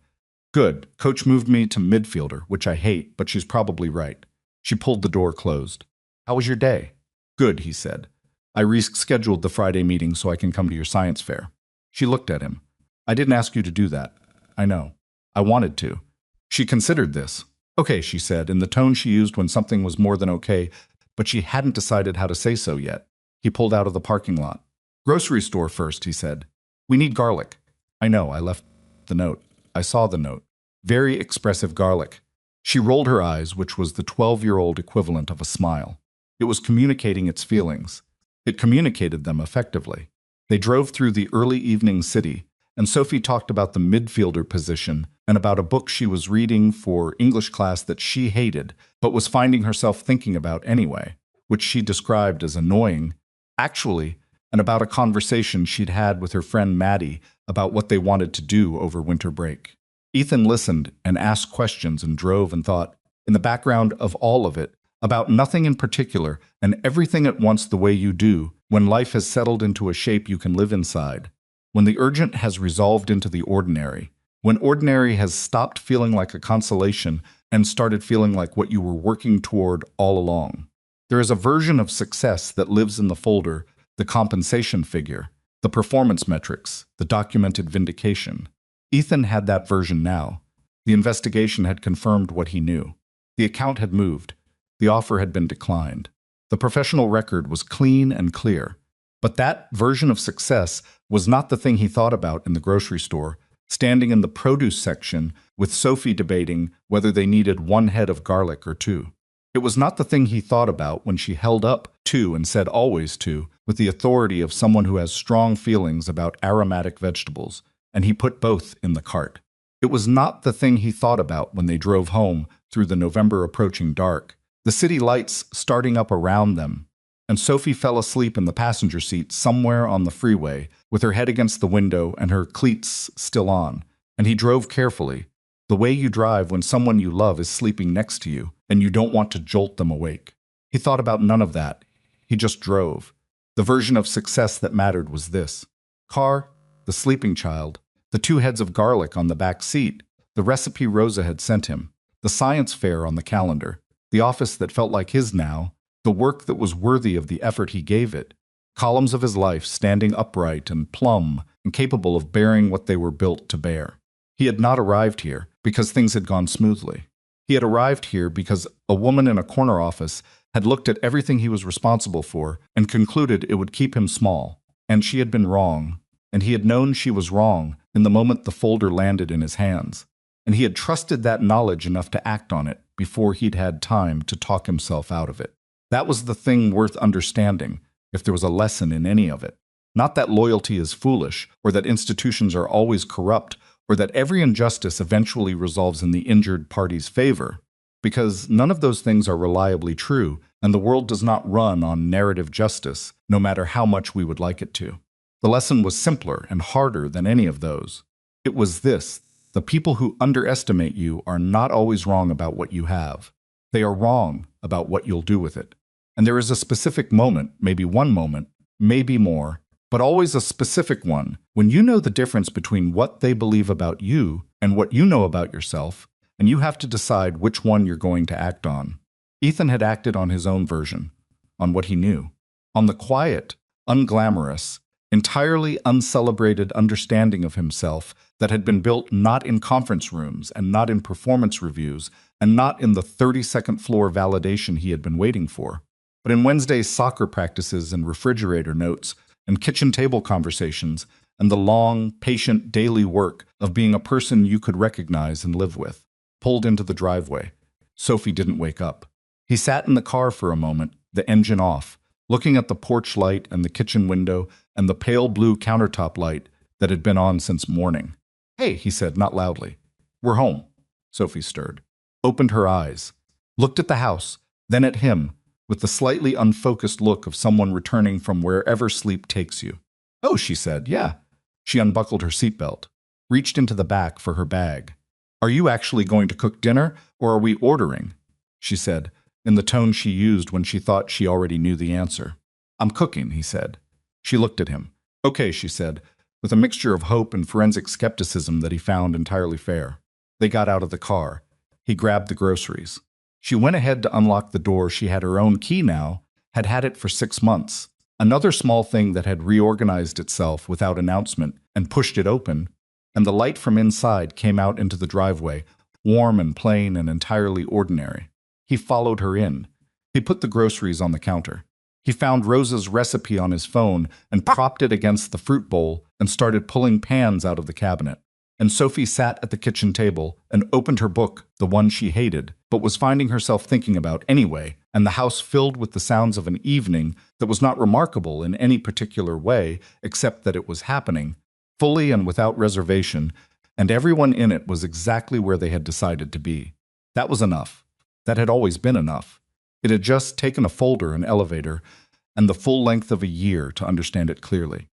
Good. Coach moved me to midfielder, which I hate, but she's probably right. She pulled the door closed. How was your day? Good, he said. I rescheduled the Friday meeting so I can come to your science fair. She looked at him. I didn't ask you to do that. I know. I wanted to. She considered this. Okay, she said, in the tone she used when something was more than okay, but she hadn't decided how to say so yet. He pulled out of the parking lot. Grocery store first, he said. We need garlic. I know, I left the note. I saw the note. Very expressive garlic. She rolled her eyes, which was the 12-year-old equivalent of a smile. It was communicating its feelings. It communicated them effectively. They drove through the early evening city, and Sophie talked about the midfielder position and about a book she was reading for English class that she hated, but was finding herself thinking about anyway, which she described as annoying, actually, and about a conversation she'd had with her friend Maddie about what they wanted to do over winter break. Ethan listened and asked questions and drove and thought, in the background of all of it, about nothing in particular and everything at once the way you do when life has settled into a shape you can live inside, when the urgent has resolved into the ordinary, when ordinary has stopped feeling like a consolation and started feeling like what you were working toward all along. There is a version of success that lives in the folder, the compensation figure, the performance metrics, the documented vindication. Ethan had that version now. The investigation had confirmed what he knew. The account had moved. The offer had been declined. The professional record was clean and clear. But that version of success was not the thing he thought about in the grocery store, standing in the produce section with Sophie debating whether they needed 1 head of garlic or 2. It was not the thing he thought about when she held up 2 and said always 2 with the authority of someone who has strong feelings about aromatic vegetables, and he put both in the cart. It was not the thing he thought about when they drove home through the November approaching dark, the city lights starting up around them, and Sophie fell asleep in the passenger seat somewhere on the freeway with her head against the window and her cleats still on, and he drove carefully, the way you drive when someone you love is sleeping next to you and you don't want to jolt them awake. He thought about none of that. He just drove. The version of success that mattered was this. Car, the sleeping child, the 2 heads of garlic on the back seat, the recipe Rosa had sent him, the science fair on the calendar, the office that felt like his now, the work that was worthy of the effort he gave it, columns of his life standing upright and plumb and capable of bearing what they were built to bear. He had not arrived here because things had gone smoothly. He had arrived here because a woman in a corner office had looked at everything he was responsible for and concluded it would keep him small, and she had been wrong, and he had known she was wrong in the moment the folder landed in his hands, and he had trusted that knowledge enough to act on it before he'd had time to talk himself out of it. That was the thing worth understanding, if there was a lesson in any of it. Not that loyalty is foolish, or that institutions are always corrupt, or that every injustice eventually resolves in the injured party's favor. because none of those things are reliably true, and the world does not run on narrative justice, no matter how much we would like it to. The lesson was simpler and harder than any of those. It was this: the people who underestimate you are not always wrong about what you have. They are wrong about what you'll do with it. And there is a specific moment, maybe one moment, maybe more, but always a specific one, when you know the difference between what they believe about you and what you know about yourself, and you have to decide which one you're going to act on. Ethan had acted on his own version, on what he knew, on the quiet, unglamorous, entirely uncelebrated understanding of himself that had been built not in conference rooms and not in performance reviews and not in the 32nd floor validation he had been waiting for, but in Wednesday's soccer practices and refrigerator notes and kitchen table conversations and the long, patient daily work of being a person you could recognize and live with. Pulled into the driveway. Sophie didn't wake up. He sat in the car for a moment, the engine off, looking at the porch light and the kitchen window and the pale blue countertop light that had been on since morning. "Hey," he said, not loudly. "We're home." Sophie stirred, opened her eyes, looked at the house, then at him, with the slightly unfocused look of someone returning from wherever sleep takes you. "Oh," she said, "yeah." She unbuckled her seatbelt, reached into the back for her bag. "Are you actually going to cook dinner, or are we ordering?" she said, in the tone she used when she thought she already knew the answer. "I'm cooking," he said. She looked at him. "Okay," she said, with a mixture of hope and forensic skepticism that he found entirely fair. They got out of the car. He grabbed the groceries. She went ahead to unlock the door. She had her own key now, had had it for 6 months. Another small thing that had reorganized itself without announcement and pushed it open, and the light from inside came out into the driveway, warm and plain and entirely ordinary. He followed her in. He put the groceries on the counter. He found Rosa's recipe on his phone and propped it against the fruit bowl and started pulling pans out of the cabinet. And Sophie sat at the kitchen table and opened her book, the one she hated, but was finding herself thinking about anyway, and the house filled with the sounds of an evening that was not remarkable in any particular way, except that it was happening, fully and without reservation, and everyone in it was exactly where they had decided to be. That was enough. That had always been enough. It had just taken a folder, an elevator, and the full length of a year to understand it clearly.